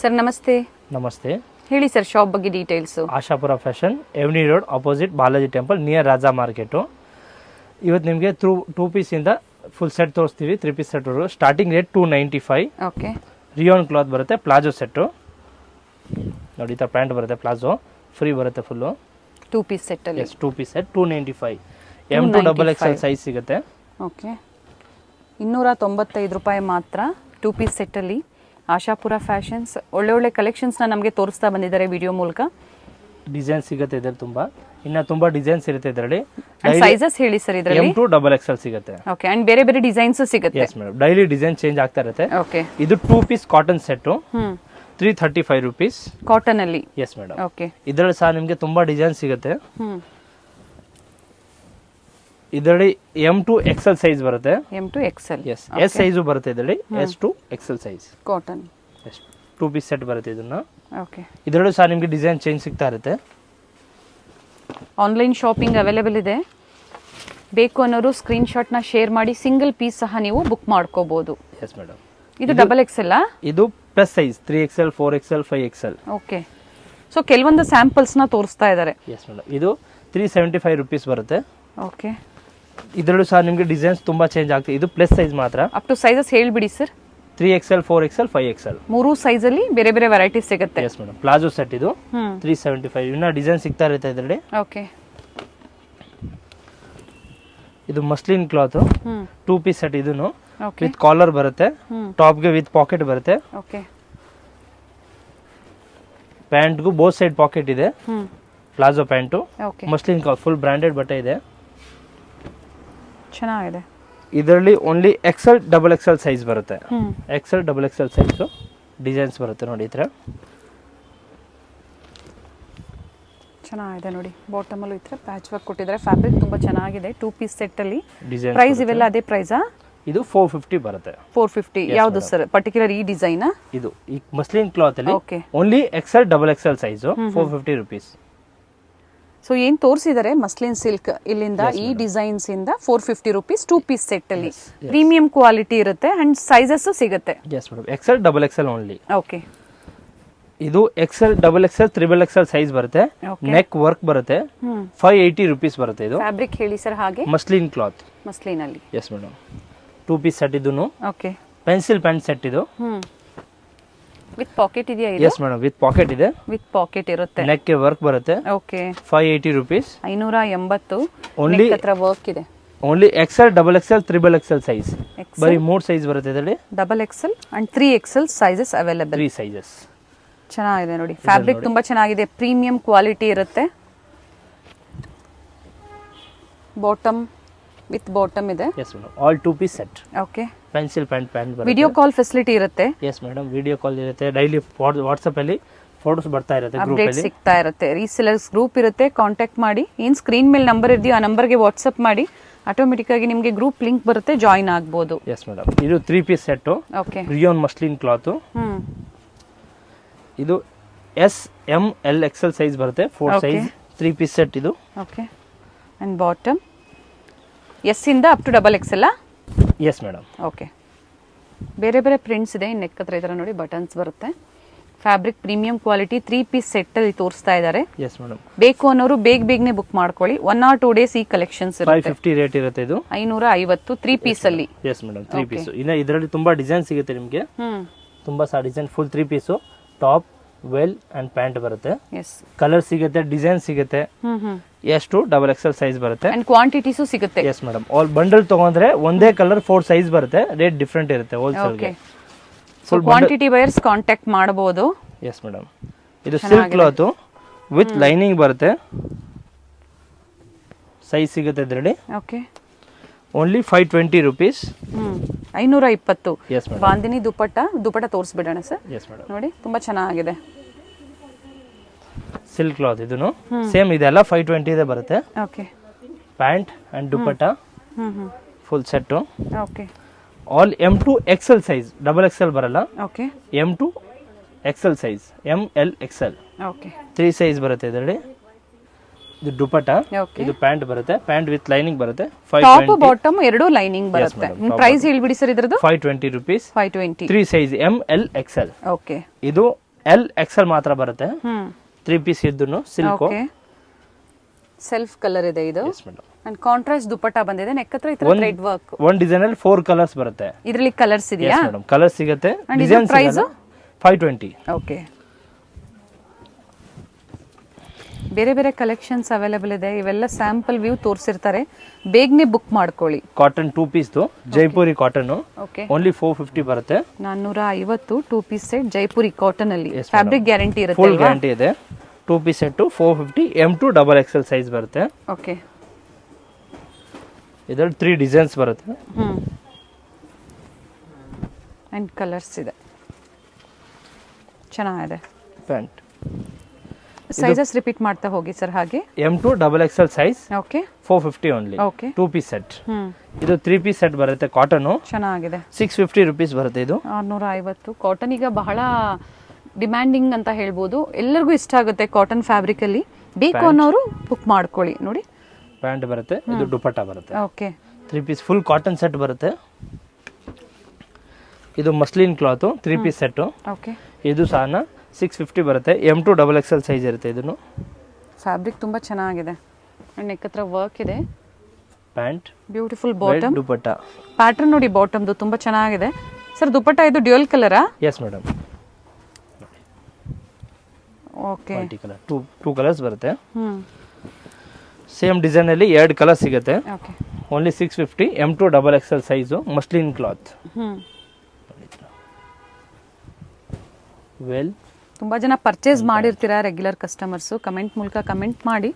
Sir ನಮಸ್ತೆ. ನಮಸ್ತೆ. ಹೇಳಿ ಸರ್ ಶಾಪ್ ಬಗ್ಗೆ details. Ashapura fashion, avenue road opposite Balaji temple near Raja market. ಇವತ್ತು ನಿಮಗೆ ಟೂ ಪೀಸಿಂದ ಫುಲ್ ಸೆಟ್ ತೋರಿಸ್ತೀವಿ. 3 piece set starting rate 295. Okay. Rayon cloth ಬರುತ್ತೆ. ಪ್ಲಾಜೋ ಸೆಟ್ಟು ನೋಡಿ, ಈ ಥರ ಪ್ಯಾಂಟ್ ಬರುತ್ತೆ. ಪ್ಲಾಜೋ ಫ್ರೀ ಬರುತ್ತೆ ಫುಲ್ಲು. 2 ಪೀಸ್ ಸೆಟ್ ಅಲ್ಲಿ. Yes, 2 piece set 295. M2 XXL size ಸಿಗುತ್ತೆ. ಓಕೆ. 295 ರೂಪಾಯಿ ಮಾತ್ರ 2 ಪೀಸ್ ಸೆಟ್ ಅಲ್ಲಿ. ಆಶಾಪುರ ಫ್ಯಾಷನ್ಸ್ ಒಳ್ಳೆ ಕಲೆಕ್ಷನ್ಸ್ನ ನಮಗೆ ತೋರಿಸ್ತಾ ಬಂದಿದ್ದಾರೆ ವಿಡಿಯೋ ಮೂಲಕ. ಡಿಸೈನ್ ಸಿಗುತ್ತೆ ಇದರಲ್ಲಿ ತುಂಬಾ, ಇನ್ನ ತುಂಬಾ ಡಿಸೈನ್ಸ್ ಇರುತ್ತೆ ಇದರಲ್ಲಿ. ಸೈಜಸ್ ಹೇಳಿ ಸರ್ ಇದರಲ್ಲಿ. M2 XXL ಸಿಗುತ್ತೆ. ಓಕೆ. ಅಂಡ್ ಬೇರೆ ಬೇರೆ ಡಿಸೈನ್ಸ್ ಸಿಗುತ್ತೆ. Yes madam, daily design change ಆಗ್ತಾ ಇರುತ್ತೆ. ಓಕೆ. ಇದು 2 piece cotton set 335 rupees cotton ಅಲ್ಲಿ. Yes madam. ಓಕೆ. ಇದರಲ್ಲಿ ಸಹ ನಿಮಗೆ ತುಂಬಾ ಡಿಸೈನ್ ಸಿಗುತ್ತೆ. ಇದರಲ್ಲಿ M2 XL ಸೈಜ್ ಬರುತ್ತೆ. M2 XL. S, S size ಬರುತ್ತೆ ಇದರಲ್ಲಿ. S2 XL size cotton. Yes, 2 piece set ಬರುತ್ತೆ ಇದನ್ನ. ಓಕೆ. ಇದರಲ್ಲೂ ಸಹ ನಿಮಗೆ ಡಿಸೈನ್ ಚೇಂಜ್ ಸಿಗ್ತಾ ಇರುತ್ತೆ. ಆನ್ಲೈನ್ ಶಾಪಿಂಗ್ ಅವೈಲೇಬಲ್ ಇದೆ. ಬೇಕು ಅನ್ನೋರು ಸ್ಕ್ರೀನ್ ಶಾಟ್ ನ ಶೇರ್ ಮಾಡಿ ಸಿಂಗಲ್ ಪೀಸ್ ಸಹ ನೀವು ಬುಕ್ ಮಾಡ್ಕೋಬಹುದು. S madam. ಇದು XXL. ಇದು plus size 3XL 4XL 5XL. Okay. So ಕೆಲವೊಂದು ಸ್ಯಾಂಪಲ್ಸ್ ನ ತೋರಿಸ್ತಾ ಇದ್ದಾರೆ. Yes madam. ಇದು 375 rupees ಬರುತ್ತೆ. ಓಕೆ. ಇದರಲ್ಲೂ ಸಹ ನಿಮಗೆ ಡಿಸೈನ್ಸ್ ತುಂಬಾ ಚೇಂಜ್ ಆಗ್ತದೆ. ಇದು ಪ್ಲಸ್ ಸೈಜ್ ಮಾತ್ರ. ಅಪ್ ಟು ಸೈಜಸ್ ಹೇಳ್ಬಿಡಿ ಸರ್. 3XL 4XL 5XL ಮೂರು ಸೈಜ್ ಅಲ್ಲಿ ಬೇರೆ ಬೇರೆ ವೆರೈಟೀಸ್ ಸಿಗುತ್ತೆ. Yes madam. ಪ್ಲಾಜೋ ಸೆಟ್ ಇದು 375. ಇನ್ನ ಡಿಸೈನ್ ಸಿಗ್ತಾ ಇರುತ್ತೆ ಇದರಲ್ಲಿ. ಓಕೆ. ಇದು ಮಸ್ಲಿನ್ ಕ್ಲಾತ್ 2 ಪೀಸ್ ಸೆಟ್. ಇದನ್ನು ಓಕೆ. ವಿತ್ ಕಾಲರ್ ಬರುತ್ತೆ. ಟಾಪ್ ಗೆ ವಿತ್ ಪಾಕೆಟ್ ಬರುತ್ತೆ. ಓಕೆ. ಪ್ಯಾಂಟ್ ಗೂ ಬೋತ್ ಸೈಡ್ ಪಾಕೆಟ್ ಇದೆ. Palazzo pant. Okay. Muslin cloth full branded ಬಟ್ಟೆ ಇದೆ. ಚೆನ್ನಾಗಿದೆ. ಇದರಲ್ಲಿ ಓನ್ಲಿ XL XXL ಸೈಜ್ ಬರುತ್ತೆ. XL XXL ಸೈಜ್ ಡಿಸೈನ್ಸ್ ಬರುತ್ತೆ ನೋಡಿ. ಈ ತರ ಚೆನ್ನಾಗಿದೆ ನೋಡಿ. ಬಾಟಮ್ ಅಲ್ಲೂ ಈ ತರ ಪ್ಯಾಚ್ ವರ್ಕ್ ಕೊಟ್ಟಿದ್ದಾರೆ. ಫ್ಯಾಬ್ರಿಕ್ ತುಂಬಾ ಚೆನ್ನಾಗಿದೆ. 2 ಪೀಸ್ ಸೆಟ್ ಅಲ್ಲಿ. ಡಿಸೈನ್ ಪ್ರೈಸ್ ಇವೆಲ್ಲ ಅದೇ ಪ್ರೈಸಾ? ಇದು 450 ಬರುತ್ತೆ. 450. ಯಾವುದು ಸರ್ ಪರ್ಟಿಕ್ಯುಲರ್ ಈ ಡಿಸೈನ್? ಇದು ಈ ಮಸ್ಲಿನ್ ಕ್ಲಾತ್ ಅಲ್ಲಿ okay. Only XL XXL size 450 rupees. So ಏನ್ ತೋರಿಸಿದ್ದಾರೆ ಮಸ್ಲಿನ್ ಸಿಲ್ಕ್ ಇಲ್ಲಿಂದ ಈ ಡಿಸೈನ್ಸ್ ಇಂದ 450 rupees 2 ಪೀಸ್ ಸೆಟ್ ಅಲ್ಲಿ. ಪ್ರೀಮಿಯಂ ಕ್ವಾಲಿಟಿ ಇರುತ್ತೆ ಅಂಡ್ ಸೈಜಸ್ ಸಿಗುತ್ತೆ. Yes madam. XL XXL only. Okay. ಇದು XL XXL XXL ಸೈಜ್ ಬರುತ್ತೆ. ನೆಕ್ ವರ್ಕ್ ಬರುತ್ತೆ. 580 rupees ಬರುತ್ತೆ. ಇದು ಫ್ಯಾಬ್ರಿಕ್ ಹೇಳಿ ಸರ್ ಹಾಗೆ. Muslin cloth. ಮಸ್ಲಿನ್ ಅಲ್ಲಿ. Yes madam. 2 ಪೀಸ್ ಸೆಟ್ ಇದನ್ನು. ಓಕೆ. ಪೆನ್ಸಿಲ್ ಪ್ಯಾಂಟ್ ಸೆಟ್ ಇದು. ವಿತ್ ಪಾಕೆಟ್ ಇದೆಯಾ ಇದು? ಎಸ್ ಮೇಡಮ್, ವಿತ್ ಪಾಕೆಟ್ ಇದೆ. ವಿತ್ ಪಾಕೆಟ್ ಇರುತ್ತೆ. ನೆಕ್ ಗೆ ವರ್ಕ್ ಬರುತ್ತೆ. ಓಕೆ. 580 rupees. 580. ಓನ್ಲಿ ಹತ್ರ ವರ್ಕ್ ಇದೆ. Only XL XXL XXL size. ಬರೀ 3 ಸೈಜ್ ಬರುತ್ತೆ ಇದರಲ್ಲಿ. XXL and 3XL sizes available. 3 sizes. ಚೆನ್ನಾಗಿದೆ ನೋಡಿ. ಫ್ಯಾಬ್ರಿಕ್ ತುಂಬಾ ಚೆನ್ನಾಗಿದೆ. ಪ್ರೀಮಿಯಂ ಕ್ವಾಲಿಟಿ ಇರುತ್ತೆ. ಬಾಟಮ್ ವಿತ್ ಬಾಟಮ್ ಇದೆ. Yes madam. All 2 piece set. Okay. Pencil pant ಬರುತ್ತೆ. ವಿಡಿಯೋ ಕಾಲ್ ಫೆಸಿಲಿಟಿ ಇರುತ್ತೆ. Yes madam. ವಿಡಿಯೋ ಕಾಲ್ ಇರುತ್ತೆ. ಡೈಲಿ ವಾಟ್ಸ್ಆಪ್ ಅಲ್ಲಿ ಫೋಟೋಸ್ ಬರ್ತಾ ಇರುತ್ತೆ. ಗ್ರೂಪ್ ಅಲ್ಲಿ ಸಿಗ್ತಾ ಇರುತ್ತೆ. ರೀಸೆಲರ್ಸ್ ಗ್ರೂಪ್ ಇರುತ್ತೆ. ಕಾಂಟ್ಯಾಕ್ಟ್ ಮಾಡಿ. ಏನ್ ಸ್ಕ್ರೀನ್ ಮೇಲೆ ನಂಬರ್ ಇದೆಯೋ ಆ ನಂಬರ್ಗೆ ವಾಟ್ಸ್ಆಪ್ ಮಾಡಿ. ಆಟೋಮೆಟಿಕ್ ಆಗಿ ನಿಮಗೆ ಗ್ರೂಪ್ ಲಿಂಕ್ ಬರುತ್ತೆ. ಜಾಯಿನ್ ಆಗಬಹುದು. Yes madam. ಇದು 3 piece set. Okay. Rayon muslin cloth. ಇದು S M L XL size ಬರುತ್ತೆ. 4 ಸೈಜ್ 3 ಪೀಸ್ ಸೆಟ್ ಇದು. ಓಕೆ. ಅಂಡ್ ಬಾಟಮ್ S ಇಂದ up to XXL. Yes madam. Okay. ಬೇರೆ ಬೇರೆ ಪ್ರಿಂಟ್ಸ್ ಇದೆ. ನೆಕ್ ಹತ್ರ ಈ ತರ ನೋಡಿ ಬಟನ್ಸ್ ಬರುತ್ತೆ. Fabric premium quality 3 piece set ಅಲ್ಲಿ ತೋರಿಸ್ತಾ ಇದ್ದಾರೆ. Yes madam. ಬೇಕು ಅನ್ನೋರು ಬೇಗನೆ ಬುಕ್ ಮಾಡ್ಕೊಳ್ಳಿ. 1 or 2 days ಈ ಕಲೆಕ್ಷನ್ಸ್ ಇರುತ್ತೆ. 550 ರೇಟ್ ಇರುತ್ತೆ ಇದು. 550 3 ಪೀಸ್ ಅಲ್ಲಿ. Yes madam. 3 ಪೀಸ್. ಇನ್ನ ಇದರಲ್ಲಿ ತುಂಬಾ ಡಿಸೈನ್ ಸಿಗುತ್ತೆ ನಿಮಗೆ. ತುಂಬಾ ಸಹ design. Full 3 piece top well and pant ಬರುತ್ತೆ. ಎಸ್. ಕಲರ್ ಸಿಗುತ್ತೆ. ಡಿಸೈನ್ ಸಿಗುತ್ತೆ. ಎಷ್ಟು XXL ಸೈಜ್ ಬರುತ್ತೆ. ಅಂಡ್ ಕ್ವಾಂಟಿಟೀಸು ಸಿಗುತ್ತೆ. Yes madam. ಆಲ್ ಬಂಡಲ್ ತಗೊಂಡ್ರೆ ಒಂದೇ ಕಲರ್ 4 ಸೈಜ್ ಬರುತ್ತೆ. ರೇಟ್ ಡಿಫರೆಂಟ್ ಇರುತ್ತೆ ಹೋಲ್ಸೇಲ್ ಗೆ. ಸೊ ಕ್ವಾಂಟಿಟಿ ಬಯರ್ಸ್ ಕಾಂಟ್ಯಾಕ್ಟ್ ಮಾಡಬಹುದು. Yes madam. ಇದು ಸಿಲ್ಕ್ ಕ್ಲಾತ್ ವಿತ್ ಲೈನಿಂಗ್ ಬರುತ್ತೆ. ಸೈಜ್ ಸಿಗುತ್ತೆ ಇದರಲ್ಲಿ. Okay. Only 520 rupees. 520. Yes madam. Bandhani dupatta ತೋರಿಸ್ಬಿಡೋಣ ಸರ್. Yes madam. ನೋಡಿ ತುಂಬಾ ಚೆನ್ನಾಗಿದೆ. ಸಿಲ್ಕ್ ಕ್ಲಾತ್ ಇದನ್ನು ಸೇಮ್ ಇದೆಲ್ಲ 520 ಇದೆ ಬರುತ್ತೆ. Okay. Pant and dupatta full set. Okay. All M2 XL size. XXL ಬರಲ್ಲ. Okay. M2 XL size. ML XL. Okay. 3 size ಬರುತ್ತೆ ಇದರಲ್ಲಿ. ಇದು ದುಪಟ್ಟ. Okay. ಇದು ಪ್ಯಾಂಟ್ ಬರುತ್ತೆ. ಪ್ಯಾಂಟ್ ವಿತ್ ಲೈನಿಂಗ್ ಬರುತ್ತೆ. ಟಾಪ್ ಬಾಟಮ್ ಎರಡು ಲೈನಿಂಗ್ ಬರುತ್ತೆ. ಪ್ರೈಸ್ ಹೇಳ್ಬಿಡಿ ಸರ್ ಇದ್ರದ್ದು. 520 rupees. 520. 3 size M L XL. Okay. ಇದು ಎಲ್ ಎಕ್ಸೆಲ್ ಮಾತ್ರ ಬರುತ್ತೆ 3 ಪೀಸ್ ಇದ್ದು ಸಿಲ್ಕ್. ಓಕೆ, ಸೆಲ್ಫ್ ಕಲರ್ ಇದೆ ಇದು. S madam. And contrast dupatta ಬಂದಿದೆ, ನೆಕ್ ಹತ್ರ ಈ ತರ ಥ್ರೆಡ್ ವರ್ಕ್. ಒಂದು ಡಿಸೈನ್ ಅಲ್ಲಿ 4 ಕಲರ್ಸ್ ಬರುತ್ತೆ. ಇದರಲ್ಲಿ ಕಲರ್ಸ್ ಇದೆಯಾ? ಎಸ್ ಮೇಡಮ್, ಕಲರ್ ಸಿಗುತ್ತೆ. And ಡಿಸೈನ್ ಇದು price? 520. ಓಕೆ, ಬೇರೆ ಬೇರೆ ಕಲೆಕ್ಷನ್ಸ್ ಅವೈಲೇಬಲ್ ಇದೆ. ಇವೆಲ್ಲ ಸ್ಯಾಂಪಲ್ ವ್ಯೂ ತೋರಿಸಿರ್ತಾರೆ, ಬೇಗನೆ ಬುಕ್ ಮಾಡ್ಕೊಳ್ಳಿ. Cotton 2 piece Jaipuri cotton okay, only 450 ಬರುತ್ತೆ. 450 2 ಪೀಸ್ ಸೆಟ್ ಜೈಪುರಿ ಕಾಟನ್ ಅಲ್ಲಿ. ಫ್ಯಾಬ್ರಿಕ್ ಗ್ಯಾರಂಟಿ ಇರುತ್ತೆ ಫುಲ್ ಗ್ಯಾರಂಟಿ ಇದೆ. 2 piece set 450 M2 XXL size ಬರುತ್ತೆ. ಓಕೆ, ಇದರಲ್ಲಿ 3 ಡಿಸೈನ್ಸ್ ಬರುತ್ತೆ. ಅಂಡ್ ಕಲರ್ಸ್ ಇದೆ, ಚೆನ್ನಾಗಿದೆ. ಪ್ಯಾಂಟ್ ಸೈಜಸ್ ರಿಪೀಟ್ ಮಾಡ್ತಾ ಹೋಗಿ ಸರ್. ಹಾಗೆ M2 XXL size okay 450 only. Okay, 2 piece set. ಇದು 3 ಪೀಸ್ ಸೆಟ್ ಬರುತ್ತೆ. ಕಾಟನ್ ಚೆನ್ನಾಗಿದೆ. 650 rupees ಬರುತ್ತೆ. ಇದು 650. ಕಾಟನ್ ಈಗ ಬಹಳ ಡಿಮ್ಯಾಂಡಿಂಗ್ ಅಂತ ಹೇಳ್ಬೋದು, ಎಲ್ಲರಿಗೂ ಇಷ್ಟ ಆಗುತ್ತೆ ಕಾಟನ್ ಫ್ಯಾಬ್ರಿಕ್ ಅಲ್ಲಿ. ಬೇಕು ಅನ್ನೋರು ಬುಕ್ ಮಾಡ್ಕೊಳ್ಳಿ. ನೋಡಿ, ಪ್ಯಾಂಟ್ ಬರುತ್ತೆ, ಇದು ದುಪಟ್ಟ ಬರುತ್ತೆ. Okay, 3 piece full cotton set ಬರುತ್ತೆ. ಇದು muslin cloth 3 piece set. Okay, ಇದು ಸಹ 650 ಬರುತ್ತೆ. M2 XXL ಸೈಜ್ ಇರುತ್ತೆ. ಇದನ್ನು ಫ್ಯಾಬ್ರಿಕ್ ತುಂಬಾ ಚೆನ್ನಾಗಿದೆ. ನೆಕ್ ಹತ್ರ ವರ್ಕ್ ಇದೆ. Pant beautiful bottom, dupatta pattern ನೋಡಿ ಬಾಟಮ್ದು ತುಂಬಾ ಚೆನ್ನಾಗಿದೆ. ಸರ್ ದುಪಟ್ಟ ಇದು ಡ್ಯುಯಲ್ ಕಲರಾ? Yes madam. Okay, multi colour 2 colours ಬರುತ್ತೆ. ಸೇಮ್ ಡಿಸೈನ್ ಅಲ್ಲಿ 2 ಕಲರ್ ಸಿಗುತ್ತೆ. Okay, only 650. M2 XXL size muslin cloth. Well, ತುಂಬಾ ಜನ ಪರ್ಚೇಸ್ ಮಾಡಿರ್ತೀರಾ ರೆಗ್ಯುಲರ್ ಕಸ್ಟಮರ್ಸು. ಕಮೆಂಟ್ ಮೂಲಕ ಕಮೆಂಟ್ ಮಾಡಿ.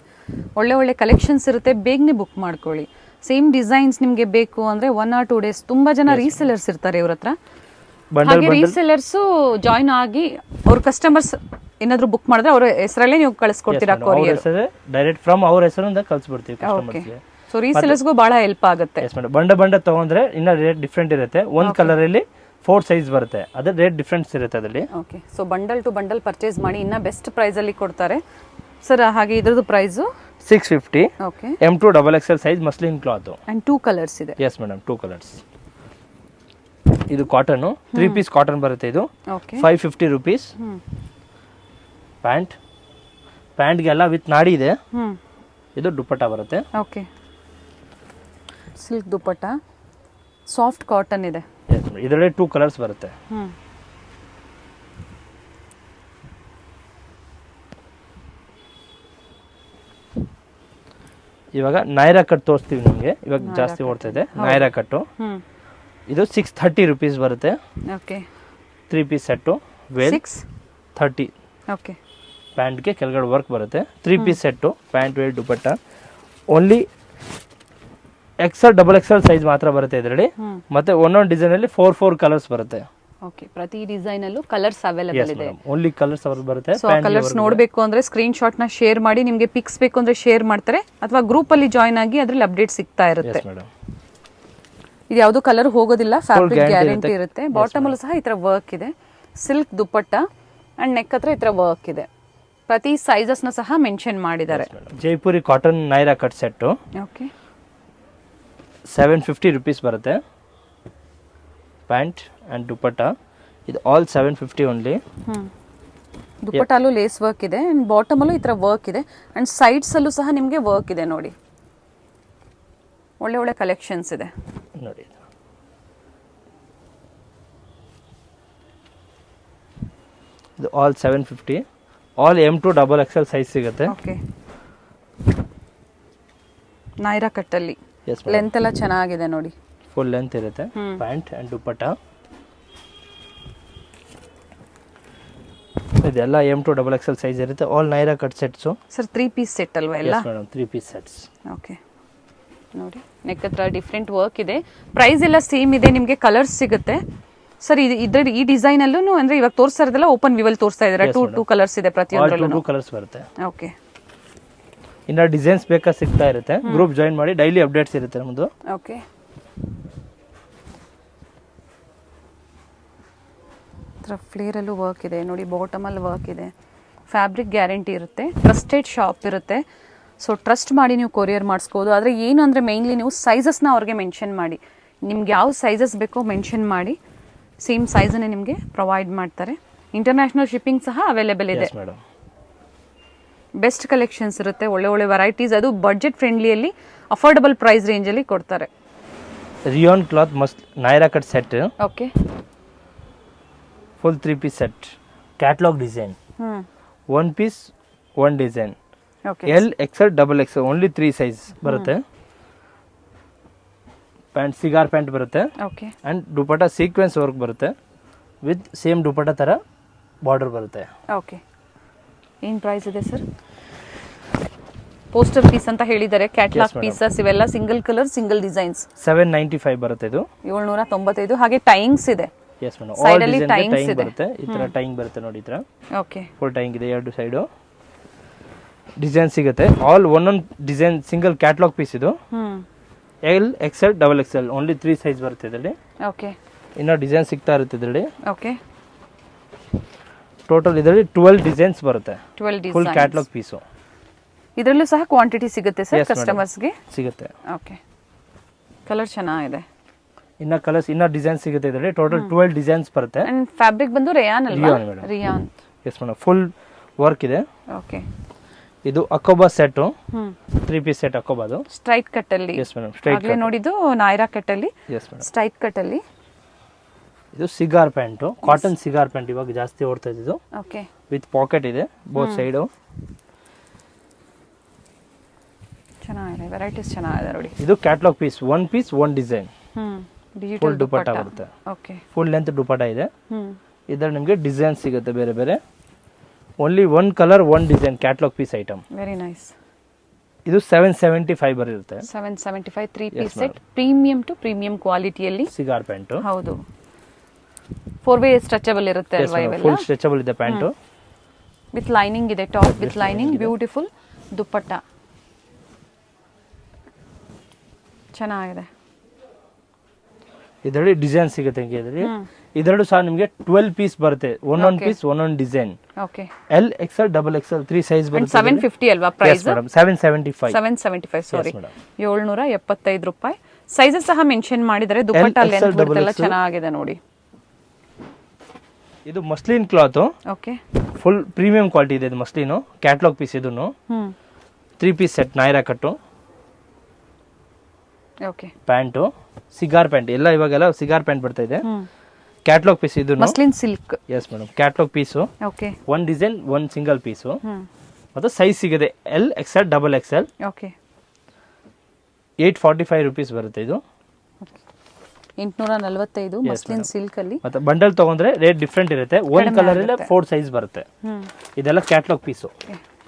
ಒಳ್ಳೆ ಒಳ್ಳೆ ಕಲೆಕ್ಷನ್ಸ್ ಇರುತ್ತೆ, ಬೇಗನೆ ಬುಕ್ ಮಾಡ್ಕೊಳ್ಳಿ. ಸೇಮ್ ಡಿಸೈನ್ಸ್ ನಿಮಗೆ ಬೇಕು ಅಂದ್ರೆ 1 or 2 days. ತುಂಬಾ ಜನ ರೀಸೆಲರ್ಸ್ ಇರ್ತಾರೆ ಇವ್ರ ಹತ್ರ. ಹಾಗೆ ರೀಸೆಲರ್ಸ್ ಜಾಯಿನ್ ಆಗಿ ಅವ್ರ ಕಸ್ಟಮರ್ಸ್ ಏನಾದ್ರು ಬುಕ್ ಮಾಡಿದ್ರೆ ಅವ್ರ ಹೆಸರಲ್ಲೇ ನೀವು ಕಳಿಸ್ಕೊಡ್ತೀರಾ ಕೊರಿಯರ್? ಡೈರೆಕ್ಟ್ ಫ್ರಮ್ ಅವ್ರ ಹೆಸರಿಂದ ಕಳಿಸ್ಬಿಡ್ತೀವಿ ಕಸ್ಟಮರ್ಸ್ಗೆ. ಸೊ ರೀಸೆಲರ್ಸ್ಗೂ ಬಹಳ ಹೆಲ್ಪ್ ಆಗುತ್ತೆ. Yes madam. ಬಂಡ ತಗೊಂಡ್ರೆ ಇನ್ನ ರೇಟ್ ಡಿಫ್ರೆಂಟ್ ಇರುತ್ತೆ. ಒಂದು ಕಲರ್ ಅಲ್ಲಿ 4 ಸೈಜ್ ಬರುತ್ತೆ, ಅದ್ರ ರೇಟ್ ಡಿಫ್ರೆನ್ಸ್ ಇರುತ್ತೆ ಅದರಲ್ಲಿ. Okay, so bundle to bundle purchase ಮಾಡಿ ಇನ್ನ ಬೆಸ್ಟ್ ಪ್ರೈಸ್ ಅಲ್ಲಿ ಕೊಡ್ತಾರೆ ಸರ್. ಹಾಗೆ ಇದ್ರದ್ದು price 650. Okay, M2 XXL size muslin cloth. And 2 colours ಇದೆ. Yes madam, 2 colours. ಇದು ಕಾಟನ್ 3 ಪೀಸ್ ಕಾಟನ್ ಬರುತ್ತೆ. ಇದು ಓಕೆ, 550 rupees. ಪ್ಯಾಂಟ್ಗೆಲ್ಲ ವಿತ್ ನಾಡಿ ಇದೆ. ಇದು ದುಪಟ್ಟ ಬರುತ್ತೆ. Okay, silk dupatta, soft cotton ಇದೆ. ಇದರಲ್ಲಿ 2 ಕಲರ್ಸ್ ಬರುತ್ತೆ. ಇವಾಗ ನೈರಾ ಕಟ್ ತೋರಿಸ್ತೀವಿ ನಿಮಗೆ. ಇವಾಗ ಜಾಸ್ತಿ ಓಡ್ತಾ ಇದೆ ನೈರಾ ಕಟ್ಟು. ಇದು 630 rupees ಬರುತ್ತೆ. Okay, 3 piece set. Well 630. Okay, ಪ್ಯಾಂಟ್ಗೆ ಕೆಳಗಡೆ ವರ್ಕ್ ಬರುತ್ತೆ. 3 piece set, pant veil dupatta. Only XXL size ಮಾತ್ರ ಬರುತ್ತೆ ಇದರಲ್ಲಿ. ಮತ್ತೆ ಒಂದೊಂದು ಡಿಸೈನ್ ಅಲ್ಲಿ 4 ಕಲರ್ಸ್ ಬರುತ್ತೆ. ಓಕೆ, ಪ್ರತಿ ಡಿಸೈನ್ ಅಲ್ಲೂ ಕಲರ್ಸ್ ಅವೈಲೇಬಲ್ ಇದೆ. ಓನ್ಲಿ ಕಲರ್ಸ್ ಬರುತ್ತೆ. ಸೊ ಕಲರ್ಸ್ ನೋಡಬೇಕು ಅಂದ್ರೆ ಸ್ಕ್ರೀನ್ ಶಾಟ್ ನ ಶೇರ್ ಮಾಡಿ. ನಿಮಗೆ ಪಿಕ್ಸ್ ಬೇಕು ಅಂದ್ರೆ ಶೇರ್ ಮಾಡ್ತಾರೆ, ಅಥವಾ ಗ್ರೂಪ್ ಅಲ್ಲಿ ಜಾಯಿನ್ ಆಗಿ ಅದ್ರಲ್ಲಿ ಅಪ್ಡೇಟ್ ಸಿಗ್ತಾ ಇರುತ್ತೆ. ಇದು ಯಾವುದು ಕಲರ್ ಹೋಗೋದಿಲ್ಲ, ಫ್ಯಾಬ್ರಿಕ್ ಗ್ಯಾರಂಟಿ ಇರುತ್ತೆ. ಬಾಟಮ್ ಅಲ್ಲೂ ಸಹ ಈ ತರ ವರ್ಕ್ ಇದೆ. ಸಿಲ್ಕ್ ದುಪಟ್ಟ ಅಂಡ್ ನೆಕ್ ಹತ್ರ ಈ ತರ ವರ್ಕ್ ಇದೆ. ಪ್ರತಿ ಸೈಜಸ್ ನ ಸಹ ಮೆನ್ಷನ್ ಮಾಡಿದ್ದಾರೆ. Jaipuri cotton Naira cut set. Okay, 750 rupees ಬರುತ್ತೆ. Pant and dupatta. ಇದು ಆಲ್ 750 ಓನ್ಲಿ. ದುಪಟ್ಟಲ್ಲೂ ಲೇಸ್ ವರ್ಕ್ ಇದೆ ಅಂಡ್ ಬಾಟಮ್ ಅಲ್ಲೂ ಈ ತರ ವರ್ಕ್ ಇದೆ ಅಂಡ್ ಸೈಡ್ಸ್ ಅಲ್ಲೂ ಸಹ ನಿಮಗೆ ವರ್ಕ್ ಇದೆ. ನೋಡಿ, ಒಳ್ಳೆ ಒಳ್ಳೆ ಕಲೆಕ್ಷನ್ಸ್ ಇದೆ ನೋಡಿ. ಇದು all 750. All M2 XXL size ಸಿಗುತ್ತೆ. ಓಕೆ, ನೈರಾ ಕಟ್ಟಲ್ಲಿ ಎಸ್, ಲೆಂತ್ ಎಲ್ಲ ಚೆನ್ನಾಗಿದೆ ನೋಡಿ. ಫುಲ್ ಲೆಂತ್ ಇರುತ್ತೆ. Pant and dupatta. ಇದೆಲ್ಲ M2 XXL ಸೈಜ್ ಇರುತ್ತೆ. All Naira cut sets. Sir 3 piece set ಅಲ್ವಾ ಎಲ್ಲ? Yes madam, 3 piece sets. Okay, ನೋಡಿ ನೆಕ್ ಹತ್ರ ಡಿಫ್ರೆಂಟ್ ವರ್ಕ್ ಇದೆ. ಪ್ರೈಸ್ ಎಲ್ಲ ಸೇಮ್ ಇದೆ. ನಿಮಗೆ ಕಲರ್ಸ್ ಸಿಗುತ್ತೆ ಸರ್. ಇದ್ರ ಈ ಡಿಸೈನ್ ಅಲ್ಲೂ ಅಂದ್ರೆ ಇವಾಗ ತೋರಿಸ್ತಾ ಇರೋದಲ್ಲ ಓಪನ್ ವ್ಯೂ ಅಲ್ಲಿ ತೋರಿಸ್ತಾ ಇದ್ದಾರೆ. 2 ಕಲರ್ಸ್ ಇದೆ ಪ್ರತಿಯೊಂದರಲ್ಲೂ. 2 ಕಲರ್ಸ್ ಬರುತ್ತೆ. ಓಕೆ, ಇನ್ನ ಡಿಸೈನ್ಸ್ ಬೇಕಾ ಸಿಗ್ತಾ ಇರುತ್ತೆ. ಗ್ರೂಪ್ ಜಾಯಿನ್ ಮಾಡಿ, ಡೈಲಿ ಅಪ್ಡೇಟ್ಸ್ ಇರುತ್ತೆ ನಮ್ಮದು. ಓಕೆ, ಫ್ಲೇರ್ ಅಲ್ಲೂ ವರ್ಕ್ ಇದೆ ನೋಡಿ. ಬಾಟಮ್ ಅಲ್ಲಿ ವರ್ಕ್ ಇದೆ. ಫ್ಯಾಬ್ರಿಕ್ ಗ್ಯಾರಂಟಿ ಇರುತ್ತೆ. ಟ್ರಸ್ಟೆಡ್ ಶಾಪ್ ಇರುತ್ತೆ. ಸೊ ಟ್ರಸ್ಟ್ ಮಾಡಿ ನೀವು ಕೊರಿಯರ್ ಮಾಡಿಸ್ಬೋದು. ಆದರೆ ಏನು ಅಂದರೆ ಮೇಯ್ನ್ಲಿ ನೀವು ಸೈಜಸ್ನ ಅವ್ರಿಗೆ ಮೆನ್ಷನ್ ಮಾಡಿ. ನಿಮ್ಗೆ ಯಾವ ಸೈಜಸ್ ಬೇಕೋ ಮೆನ್ಷನ್ ಮಾಡಿ, ಸೇಮ್ ಸೈಜನ್ನೇ ನಿಮಗೆ ಪ್ರೊವೈಡ್ ಮಾಡ್ತಾರೆ. ಇಂಟರ್ನ್ಯಾಷನಲ್ ಶಿಪ್ಪಿಂಗ್ ಸಹ ಅವೈಲೇಬಲ್ ಇದೆ. Yes madam. ಬೆಸ್ಟ್ ಕಲೆಕ್ಷನ್ಸ್ ಇರುತ್ತೆ, ಒಳ್ಳೆ ಒಳ್ಳೆ ವೆರೈಟೀಸ್, ಅದು ಬಡ್ಜೆಟ್ ಫ್ರೆಂಡ್ಲಿಯಲ್ಲಿ ಅಫೋರ್ಡಬಲ್ ಪ್ರೈಸ್ ರೇಂಜಲ್ಲಿ ಕೊಡ್ತಾರೆ. ರಿಯಾನ್ ಕ್ಲಾತ್ ಮಸ್ತ್ Naira cut set, okay, full 3 piece set, catalogue design, 1 piece 1 design, okay, L XL XXL only 3 size ಬರುತ್ತೆ. ಪ್ಯಾಂಟ್ ಸಿಗಾರ್ ಪ್ಯಾಂಟ್ ಬರುತ್ತೆ. Okay, and dupatta sequence work ಬರುತ್ತೆ ವಿತ್ ಸೇಮ್ ದುಪಟ್ಟ ಥರ border ಬರುತ್ತೆ. Okay. ಏನು price ಇದೆ ಸರ್? ಪೋಸ್ಟರ್ ಪೀಸ್ ಅಂತ ಹೇಳಿದ್ದಾರೆ, catalogue pieces ಇವೆಲ್ಲ ಸಿಂಗಲ್ ಕಲರ್ ಸಿಂಗಲ್ ಡಿಸೈನ್ಸ್. 795 ಬರುತ್ತೆ ಇದು, 795. ಹಾಗೆ ಟೈಂಗ್ಸ್ ಇದೆ. Yes madam. Side ಆಲ್ ಅಲ್ಲಿ ಡಿಸೈನ್ tyings ಟೈಂಗ್ ಇದೆ. ಬರುತ್ತೆ, ಈ ಥರ ಟೈಂಗ್ ಬರುತ್ತೆ ನೋಡಿ, ಈ ಥರ ಓಕೆ, ಫುಲ್ ಟೈಂಗ್ ಇದೆ, 2 ಸೈಡು ಡಿಸೈನ್ ಸಿಗುತ್ತೆ. ಆಲ್ ಒಂದೊಂದು ಡಿಸೈನ್ ಸಿಂಗಲ್ ಕ್ಯಾಟ್ಲಾಗ್ ಪೀಸ್ ಇದು. L XL XXL only 3 size ಬರುತ್ತೆ ಇದರಲ್ಲಿ. ಓಕೆ, ಇನ್ನೂ ಡಿಸೈನ್ ಸಿಗ್ತಾ ಇರುತ್ತೆ ಇದರಲ್ಲಿ. ಓಕೆ. ಟೋಟಲ್ ಇದರಲ್ಲಿ 12 ಡಿಸೈನ್ಸ್ ಬರುತ್ತೆ, 12 ಫುಲ್ ಡಿಸೈನ್ಸ್. Catalogue piece. ಇದರಲ್ಲೂ ಸಹ ಕ್ವಾಂಟಿಟಿ ಸಿಗುತ್ತೆ ಸರ್ Yes, madam. ಕಸ್ಟಮರ್ಸ್ಗೆ? ಸಿಗುತ್ತೆ. ಓಕೆ, ಕಲರ್ ಚೆನ್ನಾಗಿದೆ. ಇನ್ನ ಕಲರ್ಸ್ ಇನ್ನ ಡಿಸೈನ್ ಸಿಗುತ್ತೆ ಇದರಲ್ಲಿ. ಟೋಟಲ್ 12 ಡಿಸೈನ್ಸ್ ಬರುತ್ತೆ. ಅಂಡ್ ಫ್ಯಾಬ್ರಿಕ್ ಬಂದು ರೇಯಾನ್ ಅಲ್ವಾ? Rayon madam. Rayon. Yes madam, full work ಇದೆ. ಓಕೆ. ಇದು ಅಕೋಬಾ ಸೆಟ್, 3 ಪೀಸ್ ಸೆಟ್ ಅಕೋಬಾದು. ಸ್ಟ್ರೈಟ್ ಕಟ್ ಅಲ್ಲಿ. ಎಸ್ ಮೇಡಮ್, ಸ್ಟ್ರೈಟ್ ಆಗ್ಲೇ ನೋಡಿದ್ದು ನೈರಾ ಕಟ್ ಅಲ್ಲಿ. Yes madam. ಸ್ಟ್ರೈಟ್ ಕಟ್ ಅಲ್ಲಿ. ಇದು cigar pant, cotton cigar pant ಇವಾಗ ಜಾಸ್ತಿ ಓಡ್ತಾ ಇದ್ದು. ಓಕೆ, ವಿತ್ ಪಾಕೆಟ್ ಇದೆ ಬೋತ್ ಸೈಡು. ಚೆನ್ನಾಗಿದೆ, ವೆರೈಟೀಸ್ ಚೆನ್ನಾಗಿದೆ ನೋಡಿ. ಇದು catalogue piece, 1 piece 1 design, digital full dupatta ಬರುತ್ತೆ. ಓಕೆ, ಫುಲ್ ಲೆಂತ್ ದುಪಟ್ಟ ಇದೆ. ಇದರಲ್ಲಿ ನಿಮಗೆ ಡಿಸೈನ್ ಸಿಗುತ್ತೆ ಬೇರೆ ಬೇರೆ. Only 1 colour 1 design catalogue piece item. Very nice. ಇದು 775 ಬರುತ್ತೆ. 775 3 piece set, premium to premium ಕ್ವಾಲಿಟಿಯಲ್ಲಿ ಸಿಗಾರ್ ಪ್ಯಾಂಟು. ಹೌದು, 4 ವೇ ಸ್ಟ್ರೆಚಬಲ್ ಇರುತ್ತೆ ಅಲ್ವಾ ಇವೆಲ್ಲ? ಫುಲ್ ಸ್ಟ್ರೆಚಬಲ್ ಇದೆ ಪ್ಯಾಂಟು. ವಿತ್ ಲೈನಿಂಗ್ ಇದೆ, top with lining, beautiful dupatta ಚೆನ್ನಾಗಿದೆ. ಇದರಲ್ಲಿ ಡಿಸೈನ್ ಸಿಗುತ್ತೆ ಇದರಲ್ಲಿ. ಇದರಲ್ಲೂ ಸಹ ನಿಮಗೆ 12 ಪೀಸ್ ಬರುತ್ತೆ, ಒಂದೊಂದು ಪೀಸ್ ಒಂದೊಂದು design. Okay, L XL XXL 3 size ಬರುತ್ತೆ. 750 ಅಲ್ವಾ ಪ್ರೈಸ್? 775. 775 ಸಾರಿ, 775 ರೂಪಾಯಿ. ಸೈಜಸ್ ಸಹ ಮೆನ್ಷನ್ ಮಾಡಿದರೆ. ದುಪ್ಪಟ್ಟ ಲೆಂತ್ ಬರುತ್ತಲ್ಲ ಚೆನ್ನಾಗಿದೆ ನೋಡಿ. ಇದು muslin cloth, okay, full premium quality ಇದೆ ಇದು ಮಸ್ಲಿನು. ಕ್ಯಾಟ್ಲಾಗ್ ಪೀಸ್ ಇದನ್ನು 3 ಪೀಸ್ ಸೆಟ್ ನೈರಾ ಕಟ್ಟು. ಓಕೆ, ಪ್ಯಾಂಟು ಸಿಗಾರ್ ಪ್ಯಾಂಟ್ ಎಲ್ಲ ಇವಾಗೆಲ್ಲ ಸಿಗಾರ್ ಪ್ಯಾಂಟ್ ಬರ್ತಾ ಇದೆ. ಕ್ಯಾಟ್ಲಾಗ್ ಪೀಸ್ ಇದು muslin silk. Yes madam, catalogue piece. Okay, 1 design 1 single piece. ಮತ್ತು ಸೈಜ್ ಸಿಗುತ್ತೆ L XL XXL. Okay, 845 rupees ಬರುತ್ತೆ ಇದು. 845 ಮಸ್ಲಿನ್ ಸಿಲ್ಕ್ ಅಲ್ಲಿ. ಮತ್ತೆ ಬಂಡಲ್ ತಗೊಂಡ್ರೆ ರೇಟ್ ಡಿಫ್ರೆಂಟ್ ಇರುತ್ತೆ. 1 ಕಲರ್ ಇಲ್ಲ 4 ಸೈಜ್ ಬರುತ್ತೆ. ಇದೆಲ್ಲ ಕ್ಯಾಟ್ಲಾಗ್ ಪೀಸು,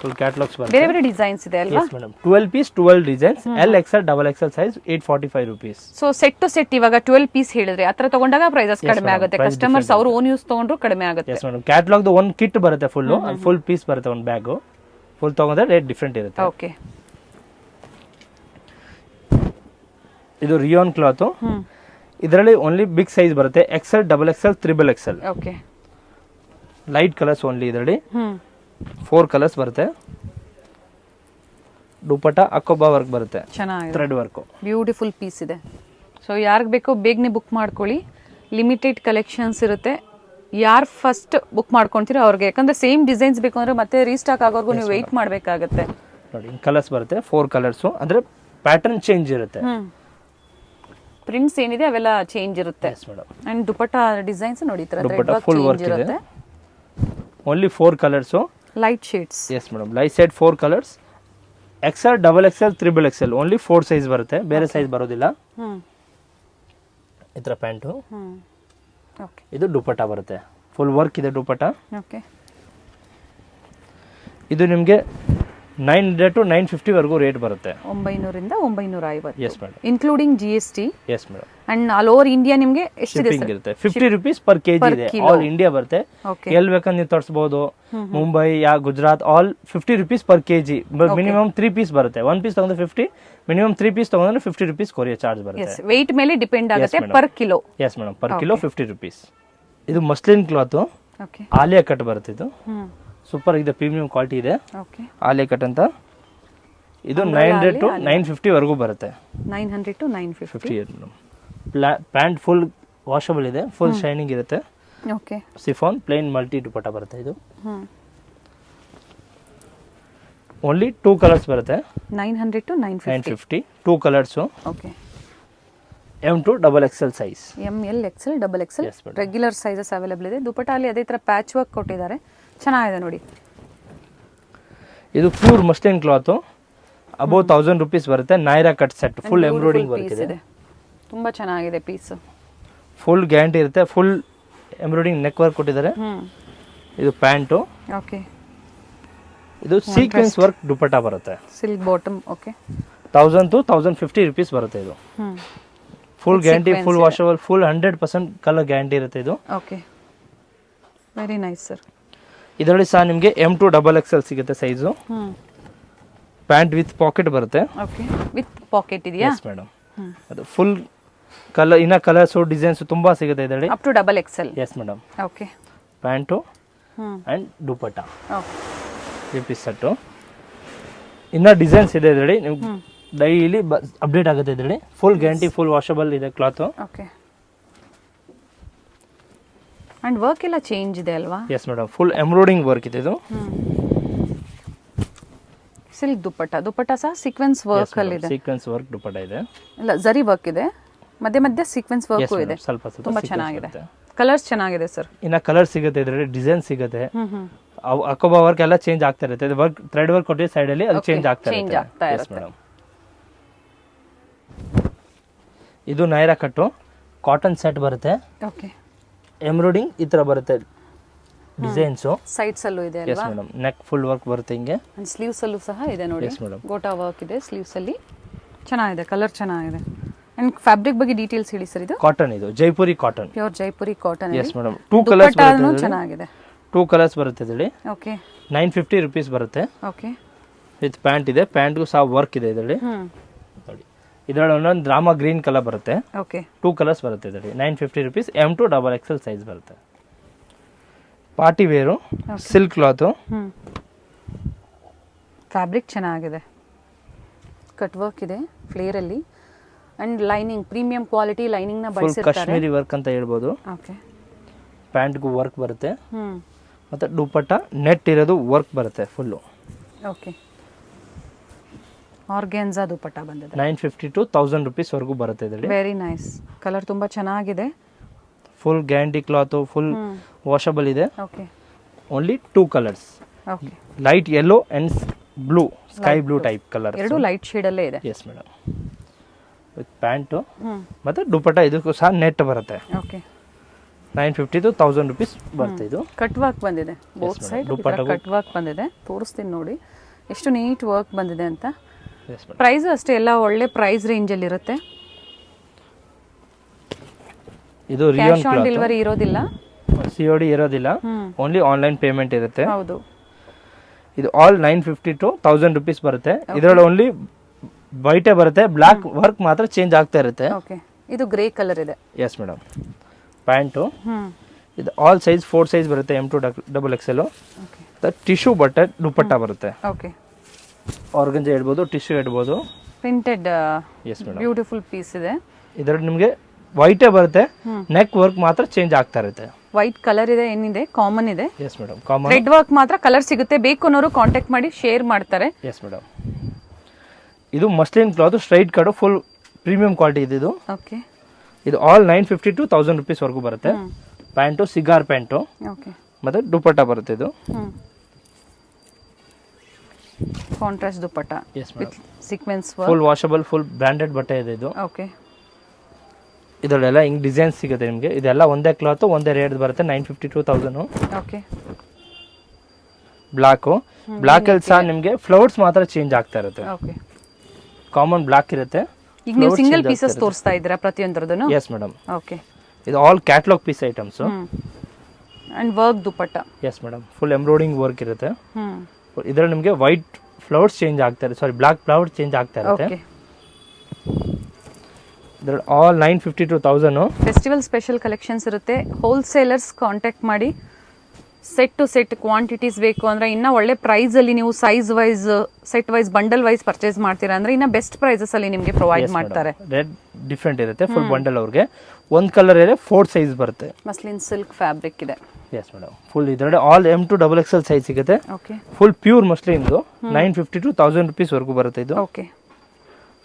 ಫುಲ್ ಕ್ಯಾಟ್ಲಾಗ್ಸ್ ಬರುತ್ತೆ. ಬೇರೆ ಬೇರೆ ಡಿಸೈನ್ಸ್ ಇದೆ ಅಲ್ವಾ? Yes madam, 12 piece 12 designs, L XL XXL size 845 rupees. So set to set ಇವಾಗ 12 ಪೀಸ್ ಹೇಳಿದ್ರೆ ಆತರ ತಗೊಂಡಾಗ ಪ್ರೈಸಸ್ ಕಡಿಮೆ ಆಗುತ್ತೆ. ಕಸ್ಟಮರ್ಸ್ ಅವ್ರ ಓನ್ ಯೂಸ್ ತಗೊಂಡ್ರು ಕಡಿಮೆ ಆಗುತ್ತೆ. ಎಸ್ ಮೇಡಮ್, ಕ್ಯಾಟ್ಲಾಗ್ದು 1 ಕಿಟ್ ಬರುತ್ತೆ ಫುಲ್, ಫುಲ್ ಪೀಸ್ ಬರುತ್ತೆ, 1 ಬ್ಯಾಗ್ ಫುಲ್ ತಗೊಂಡ್ರೆ ರೇಟ್ ಡಿಫ್ರೆಂಟ್ ಇರುತ್ತೆ. ಓಕೆ, ಇದು ರಿಯಾನ್ ಕ್ಲಾತ್. ಇದರಲ್ಲಿ ಓನ್ಲಿ ಬಿಗ್ ಸೈಜ್ ಬರುತ್ತೆ, XL XXL XXL. Okay, light colours only ಇದರಲ್ಲಿ. 4 ಕಲರ್ಸ್ ಬರುತ್ತೆ. ದುಪಟ್ಟ ಅಕೋಬಾ ವರ್ಕ್ ಬರುತ್ತೆ, ಚೆನ್ನಾಗಿದೆ, ಥ್ರೆಡ್ ವರ್ಕ್, ಬ್ಯೂಟಿಫುಲ್ ಪೀಸ್ ಇದೆ. ಸೊ ಯಾರಿಗೆ ಬೇಕೋ ಬೇಗನೆ ಬುಕ್ ಮಾಡ್ಕೊಳ್ಳಿ. ಲಿಮಿಟೆಡ್ ಕಲೆಕ್ಷನ್ಸ್ ಇರುತ್ತೆ. ಯಾರು ಫಸ್ಟ್ ಬುಕ್ ಮಾಡ್ಕೊಳ್ತೀರೋ ಅವ್ರಿಗೆ, ಯಾಕಂದ್ರೆ ಸೇಮ್ ಡಿಸೈನ್ಸ್ ಬೇಕು ಅಂದ್ರೆ ಮತ್ತೆ ರೀಸ್ಟಾಕ್ ಆಗೋರ್ಗು ನೀವು ವೆಯ್ಟ್ ಮಾಡಬೇಕಾಗುತ್ತೆ. ನೋಡಿ ಕಲರ್ಸ್ ಬರುತ್ತೆ, 4 ಕಲರ್ಸು, ಅಂದ್ರೆ ಪ್ಯಾಟರ್ನ್ ಚೇಂಜ್ ಇರುತ್ತೆ. ಪ್ರಿಂಟ್ಸ್ ಏನಿದೆ ಅವೆಲ್ಲ ಚೇಂಜ್ ಇರುತ್ತೆ. ಅಂಡ್ ದುಪಟ್ಟ ಡಿಸೈನ್ಸ್ ನೋಡಿ ಈ ತರ ಫುಲ್ ವರ್ಕ್ ಇರುತ್ತೆ. Only 4 colours, light shades. Yes madam, light shade 4 colours. XL XXL XXL only 4 size ಬರುತ್ತೆ, ಬೇರೆ ಸೈಜ್ ಬರೋದಿಲ್ಲ. ಈ ತರ ಪ್ಯಾಂಟು. ಓಕೆ, ಇದು ದುಪಟ್ಟ ಬರುತ್ತೆ, ಫುಲ್ ವರ್ಕ್ ಇದೆ ದುಪಟ್ಟ. ಓಕೆ, ಇದು ನಿಮಗೆ 900 to 950 ವರೆಗೂ ರೇಟ್ ಬರುತ್ತೆ. 900 ರಿಂದ 950. Yes madam, including GST. Yes madam. And all over India ನಿಮಗೆ ಎಷ್ಟಿದೆ ಸರ್? ಇರುತ್ತೆ 50 ರುಪೀಸ್ ಪರ್ ಕೆಜಿ ಇದೆ. ಆಲ್ ಇಂಡಿಯಾ ಬರುತ್ತೆ. ಎಲ್ಲಿ ಬೇಕಂದ್ರೆ ನೀವು ತರಿಸಬಹುದು, ಮುಂಬೈ ಯಾ Gujarat, all 50 rupees per KG. Minimum 3 piece ಬರುತ್ತೆ. 1 ಪೀಸ್ ತಗೊಂಡ್ರೆ 50, ಮಿನಿಮಮ್ 3 ಪೀಸ್ ತಗೊಂಡ್ರೆ 50 ರುಪೀಸ್ ಕೊರಿಯರ್ ಚಾರ್ಜ್ ಬರುತ್ತೆ. ವೆಯ್ಟ್ ಮೇಲೆ ಡಿಪೆಂಡ್ ಆಗುತ್ತೆ per kilo. Yes madam, per kilo 50 rupees. ಇದು muslin cloth, okay, Alia cut ಬರುತ್ತೆ. ಇದು ಸೂಪರ್ ಇದೆ, ಪ್ರೀಮಿಯಂ ಕ್ವಾಲಿಟಿ ಇದೆ. ಓಕೆ, ಆಲಿಯಾ ಕಟ್ ಅಂತ. ಇದು 900 to 950 ವರೆಗೂ ಬರುತ್ತೆ. 900 to 950. ಪ್ಯಾಂಟ್ ಫುಲ್ ವಾಷಬಲ್ ಇದೆ, ಫುಲ್ ಶೈನಿಂಗ್ ಇರುತ್ತೆ. Okay chiffon plain multi dupatta ಬರುತ್ತೆ ಇದು. ಹ್ಞೂ ಓನ್ಲಿ 2 ಕಲರ್ಸ್ ಬರುತ್ತೆ. 900 to 950. 950 2 colours. Okay M2 XXL size. ML XL XXL Yes, madam. Regular sizes available ಇದೆ. ದುಪಟ್ಟ ಅಲ್ಲಿ ಅದೇ ಥರ ಪ್ಯಾಚ್ ವರ್ಕ್ ಕೊಟ್ಟಿದ್ದಾರೆ, ಚೆನ್ನಾಗಿದೆ ನೋಡಿ. ಇದು pure muslin cloth, above 1000 rupees ಬರುತ್ತೆ. Naira cut set full embroidering work piece ಇದೆ. ಇದೆ, ತುಂಬ ಚೆನ್ನಾಗಿದೆ ಪೀಸ್. ಫುಲ್ ಗ್ಯಾರಂಟಿ ಇರುತ್ತೆ. ಫುಲ್ ಎಂಬ್ರಾಯ್ಡಿಂಗ್ ನೆಕ್ ವರ್ಕ್ ಕೊಟ್ಟಿದ್ದಾರೆ. ಇದು ಪ್ಯಾಂಟು. ಓಕೆ ಇದು ಸೀಕ್ವೆನ್ಸ್ ವರ್ಕ್ ದುಪಟ್ಟ ಬರುತ್ತೆ. Silk bottom. Okay 1000 to 1050 rupees ಬರುತ್ತೆ ಇದು. Full guarantee, full washable, full 100% colour guarantee ಇರುತ್ತೆ ಇದು. Okay very nice sir. ಇದರಲ್ಲಿ ಸಹ ನಿಮಗೆ M2 XXL ಸಿಗುತ್ತೆ ಸೈಜು. ಪ್ಯಾಂಟ್ ವಿತ್ ಪಾಕೆಟ್ ಬರುತ್ತೆ. ಓಕೆ ವಿತ್ ಪಾಕೆಟ್ ಇದೆಯಾ? Yes madam. ಅದು ಫುಲ್ ಕಲರ್, ಇನ್ನ ಕಲರ್ಸು ಡಿಸೈನ್ಸ್ ತುಂಬಾ ಸಿಗುತ್ತೆ ಇದರಲ್ಲಿ. Up to XXL. Yes madam. Okay pant and dupatta okay 3 piece set. ಇನ್ನ ಡಿಸೈನ್ಸ್ ಇದೆ ಇದರಲ್ಲಿ, ನಿಮ್ಗೆ ಡೈಲಿ ಅಪ್ಡೇಟ್ ಆಗುತ್ತೆ ಇದರಲ್ಲಿ. ಫುಲ್ ಗ್ಯಾರಂಟಿ, ಫುಲ್ ವಾಷಬಲ್ ಇದೆ ಕ್ಲಾತ್. ಓಕೆ ಅಂಡ್ ವರ್ಕ್ ಎಲ್ಲ ಚೇಂಜ್ ಇದೆ ಅಲ್ವಾ? Yes madam. Full embroidering work ಇದೆ ಇದು. ಸಿಲ್ಕ್ ದುಪಟ್ಟ. ದುಪಟ್ಟ ಸಹ ಸೀಕ್ವೆನ್ಸ್ ವರ್ಕ್ ಅಲ್ಲಿ ಇದೆ. ಸೀಕ್ವೆನ್ಸ್ ವರ್ಕ್ ದುಪಟ್ಟ ಇದೆ. ಇಲ್ಲ ಜರಿ ವರ್ಕ್ ಇದೆ, ಮಧ್ಯೆ ಮಧ್ಯೆ ಸೀಕ್ವೆನ್ಸ್ ವರ್ಕ್ ಇದೆ. ಸ್ವಲ್ಪ ಸ್ವಲ್ಪ ತುಂಬಾ ಚೆನ್ನಾಗಿದೆ. ಕಲರ್ಸ್ ಚೆನ್ನಾಗಿದೆ ಸರ್. ಇನ್ನ ಕಲರ್ ಸಿಗುತ್ತೆ ಇದರಲ್ಲಿ, ಡಿಸೈನ್ ಸಿಗುತ್ತೆ. ಅಕೋಬಾ ವರ್ಕ್ ಎಲ್ಲ ಚೇಂಜ್ ಆಗ್ತಾ ಇರುತ್ತೆ. ವರ್ಕ್ ಥ್ರೆಡ್ ವರ್ಕ್ ಕೊಟ್ಟಿರೋ ಸೈಡ್ ಅಲ್ಲಿ ಅದು ಚೇಂಜ್ ಆಗ್ತಾ ಇರುತ್ತೆ. Yes madam. ಇದು ನೈರಾ ಕಟ್ಟು ಕಾಟನ್ ಸೆಟ್ ಬರುತ್ತೆ. ಓಕೆ ಎಂಬ್ರಾಯ್ಡಿಂಗ್ ಈ ತರ ಬರುತ್ತೆ ಡಿಸೈನ್ಸ್. ಸೈಡ್ಸ್ ಅಲ್ಲೂ ಇದೆ ಎಸ್ ಅಲ್ವಾ? ಮೇಡಮ್. ನೆಕ್ ಫುಲ್ ವರ್ಕ್ ಬರುತ್ತೆ ಹಿಂಗೆ. ಅಂಡ್ ಸ್ಲೀವ್ಸ್ ಅಲ್ಲೂ ಸಹ ಇದೆ ನೋಡಿ. Yes madam. ಗೋಟಾ ವರ್ಕ್ ಇದೆ ಸ್ಲೀವ್ಸ್ ಅಲ್ಲಿ, ಚೆನ್ನಾಗಿದೆ, ಕಲರ್ ಚೆನ್ನಾಗಿದೆ. ಅಂಡ್ ಫ್ಯಾಬ್ರಿಕ್ ಬಗ್ಗೆ ಡೀಟೇಲ್ಸ್ ಹೇಳಿ ಸರ್. ಇದು ಕಾಟನ್, ಇದು Jaipuri cotton, pure Jaipuri cotton. Yes madam. 2 colours ಬರುತ್ತೆ. ಚೆನ್ನಾಗಿದೆ. 2 ಕಲರ್ಸ್ ಬರುತ್ತೆ ಇದರಲ್ಲಿ. ಓಕೆ 950 rupees ಬರುತ್ತೆ. ಓಕೆ ವಿತ್ ಪ್ಯಾಂಟ್ ಇದೆ. ಪ್ಯಾಂಟ್ಗೂ ಸಹ ವರ್ಕ್ ಇದೆ ಇದರಲ್ಲಿ ನೋಡಿ. ಇದರಲ್ಲಿ ಒಂದೊಂದು ರಾಮ ಗ್ರೀನ್ ಕಲರ್ ಬರುತ್ತೆ. ಓಕೆ 2 ಕಲರ್ಸ್ ಬರುತ್ತೆ ಇದರಲ್ಲಿ. 950 rupees. M2 XXL ಸೈಜ್ ಬರುತ್ತೆ. Party wear silk cloth. Fabric ಚೆನ್ನಾಗಿದೆ, ಕಟ್ ವರ್ಕ್ ಇದೆ ಫ್ಲೇರ್ ಅಲ್ಲಿ. And lining premium quality lining ನ ಫುಲ್ ಬಳಸಿರ್ತಾರೆ. ಕಾಶ್ಮೀರಿ ವರ್ಕ್ ಅಂತ ಹೇಳ್ಬೋದು. ಓಕೆ ಪ್ಯಾಂಟ್ಗೂ ವರ್ಕ್ ಬರುತ್ತೆ. ಮತ್ತೆ ದುಪಟ್ಟ ನೆಟ್ ಇರೋದು ವರ್ಕ್ ಬರುತ್ತೆ ಫುಲ್ಲು. ಓಕೆ ಆರ್ಗ್ಯಾನ್ಸಾ ದುಪಟ್ಟ ಬಂದಿದೆ. 950 to 1000 rupees ವರೆಗೂ ಬರುತ್ತೆ ಇದರಲ್ಲಿ. Very nice. ಕಲರ್ ತುಂಬಾ ಚೆನ್ನಾಗಿದೆ. Full guarantee cloth, full washable ಇದೆ. Okay only 2 colours. Okay light yellow and blue, sky blue type colour. ಎರಡು ಲೈಟ್ ಶೇಡ್ ಅಲ್ಲೇ ಇದೆ. Yes madam. ವಿತ್ ಪ್ಯಾಂಟು ಮತ್ತೆ ದುಪಟ್ಟ ಇದಕ್ಕೂ ಸಹ ನೆಟ್ ಬರುತ್ತೆ. ಓಕೆ 950 to 1000 rupees ಬರುತ್ತೆ ಇದು. ಕಟ್ ವರ್ಕ್ ಬಂದಿದೆ ಬೋತ್ ಸೈಡ್. ಕಟ್ ವರ್ಕ್ ಬಂದಿದೆ, ತೋರಿಸ್ತೀನಿ ನೋಡಿ ಎಷ್ಟು ನೀಟ್ ವರ್ಕ್ ಬಂದಿದೆ ಅಂತ. ಪ್ರೈಸ್ ಅಷ್ಟೇ ಎಲ್ಲ ಒಳ್ಳೆ ಪ್ರೈಸ್ ರೇಂಜ್ ಅಲ್ಲಿ ಇರುತ್ತೆ. ಇದು ಕ್ಯಾಶ್ ಆನ್ ಡೆಲಿವರಿ ಇರೋದಿಲ್ಲ, COD ಇರೋದಿಲ್ಲ, ಓನ್ಲಿ ಆನ್ಲೈನ್ ಪೇಮೆಂಟ್ ಇರುತ್ತೆ. ಹೌದು. ಇದು ಆಲ್ 950 to 1000 rupees ಬರುತ್ತೆ. ಇದರಲ್ಲಿ ಓನ್ಲಿ ವೈಟೇ ಬರುತ್ತೆ, ಬ್ಲಾಕ್ ವರ್ಕ್ ಮಾತ್ರ ಚೇಂಜ್ ಆಗ್ತಾ ಇರುತ್ತೆ. ಓಕೆ ಇದು ಗ್ರೇ ಕಲರ್ ಇದೆ. Yes madam. ಪ್ಯಾಂಟು ಇದು ಆಲ್ ಸೈಜ್ 4 ಸೈಜ್ ಬರುತ್ತೆ. M2 XXL. ಟಿಶ್ಯೂ ಬಟ್ಟೆ ದುಪಟ್ಟ ಬರುತ್ತೆ. ಓಕೆ ಆರ್ಗಂಜಾ ಇಡ್ಬೋದು, ಟಿಶ್ಯೂ ಇಡ್ಬೋದು. Printed yes madam. Beautiful piece ಇದೆ. ಇದರಲ್ಲಿ ನಿಮಗೆ ವೈಟೇ ಬರುತ್ತೆ, ನೆಕ್ ವರ್ಕ್ ಮಾತ್ರ ಚೇಂಜ್ ಆಗ್ತಾ ಇರುತ್ತೆ. ವೈಟ್ ಕಲರ್ ಇದೆ, ಏನಿದೆ ಕಾಮನ್ ಇದೆ. Yes madam. Common. Red work ಮಾತ್ರ ಕಲರ್ ಸಿಗುತ್ತೆ, ಬೇಕು ಅನ್ನೋರು ಕಾಂಟ್ಯಾಕ್ಟ್ ಮಾಡಿ ಶೇರ್ ಮಾಡ್ತಾರೆ. Yes madam. ಇದು muslin cloth straight cut, full premium quality ಇದೆ ಇದು. ಓಕೆ ಇದು ಆಲ್ 950 to 1000 rupees ವರೆಗೂ ಬರುತ್ತೆ. Pant cigar pant. ಓಕೆ ಮತ್ತೆ ದುಪಟ್ಟ ಬರುತ್ತೆ ಇದು. Contrast dupatta. Yes madam. Sequence full washable, full branded ಬಟ್ಟೆ ಇದೆ ಇದು. ಓಕೆ ಇದರಲ್ಲೆಲ್ಲ ಹಿಂಗ್ ಡಿಸೈನ್ ಸಿಗುತ್ತೆ ನಿಮಗೆ. ಇದೆಲ್ಲ ಒಂದೇ ಕ್ಲಾತ್, ಒಂದೇ ರೇಟ್ ಬರುತ್ತೆ. 950 to 1000. ಓಕೆ ಬ್ಲಾಕ್ ಅಲ್ಲಿ ಸಹ ನಿಮಗೆ ಫ್ಲವರ್ಸ್ ಮಾತ್ರ ಚೇಂಜ್ ಆಗ್ತಾ ಇರುತ್ತೆ. ಓಕೆ ಕಾಮನ್ ಬ್ಲಾಕ್ ಇರುತ್ತೆ. ಈಗ ನೀವು ಸಿಂಗಲ್ ಪೀಸಸ್ ತೋರಿಸ್ತಾ ಇದ್ದೀರಾ ಪ್ರತಿಯೊಂದರದನ್ನು? Yes madam. ಓಕೆ ಇದು all catalogue piece items. And work dupatta. Yes madam. Full embroidering work ಇರುತ್ತೆ. ಇದರಲ್ಲಿ ನಿಮಗೆ ವೈಟ್ ಫ್ಲವರ್ಸ್ ಚೇಂಜ್ ಆಗ್ತಾ ಇರುತ್ತೆ, ಸಾರಿ ಬ್ಲಾಕ್ ಫ್ಲವರ್ಸ್ ಚೇಂಜ್ ಆಗ್ತಾ ಇರುತ್ತೆ. ಓಕೆ ಇದರಲ್ಲಿ all 950 to 1000. Festival special collections ಇರುತ್ತೆ. ಹೋಲ್ಸೇಲರ್ಸ್ ಕಾಂಟ್ಯಾಕ್ಟ್ ಮಾಡಿ ಸೆಟ್ ಟು ಸೆಟ್ ಕ್ವಾಂಟಿಟೀಸ್ ಬೇಕು ಅಂದ್ರೆ ಇನ್ನ ಒಳ್ಳೆ ಪ್ರೈಸ್ ಅಲ್ಲಿ ನೀವು size wise set wise bundle wise purchase ಮಾಡ್ತೀರಾ ಅಂದ್ರೆ ಇನ್ನ ಬೆಸ್ಟ್ ಪ್ರೈಸಸ್ ಅಲ್ಲಿ ನಿಮಗೆ ಪ್ರೊವೈಡ್ ಮಾಡ್ತಾರೆ. ರೇಟ್ ಡಿಫ್ರೆಂಟ್ ಇರುತ್ತೆ ಫುಲ್ ಬಂಡಲ್ ಅವ್ರಿಗೆ. ಒಂದು ಕಲರ್ ಇದೆ 4 ಸೈಜ್ ಬರುತ್ತೆ. ಮಸ್ಲಿನ್ ಸಿಲ್ಕ್ ಫ್ಯಾಬ್ರಿಕ್ ಇದೆ. ಎಸ್ ಮೇಡಮ್ ಫುಲ್ ಇದರಲ್ಲಿ ಆಲ್ M2 XXL ಸೈಜ್ ಸಿಗುತ್ತೆ. ಓಕೆ ಫುಲ್ ಪ್ಯೂರ್ ಮಸ್ಲಿನ್ ಇದು 950 to 1000 rupees ವರೆಗೂ ಬರುತ್ತೆ ಇದು. ಓಕೆ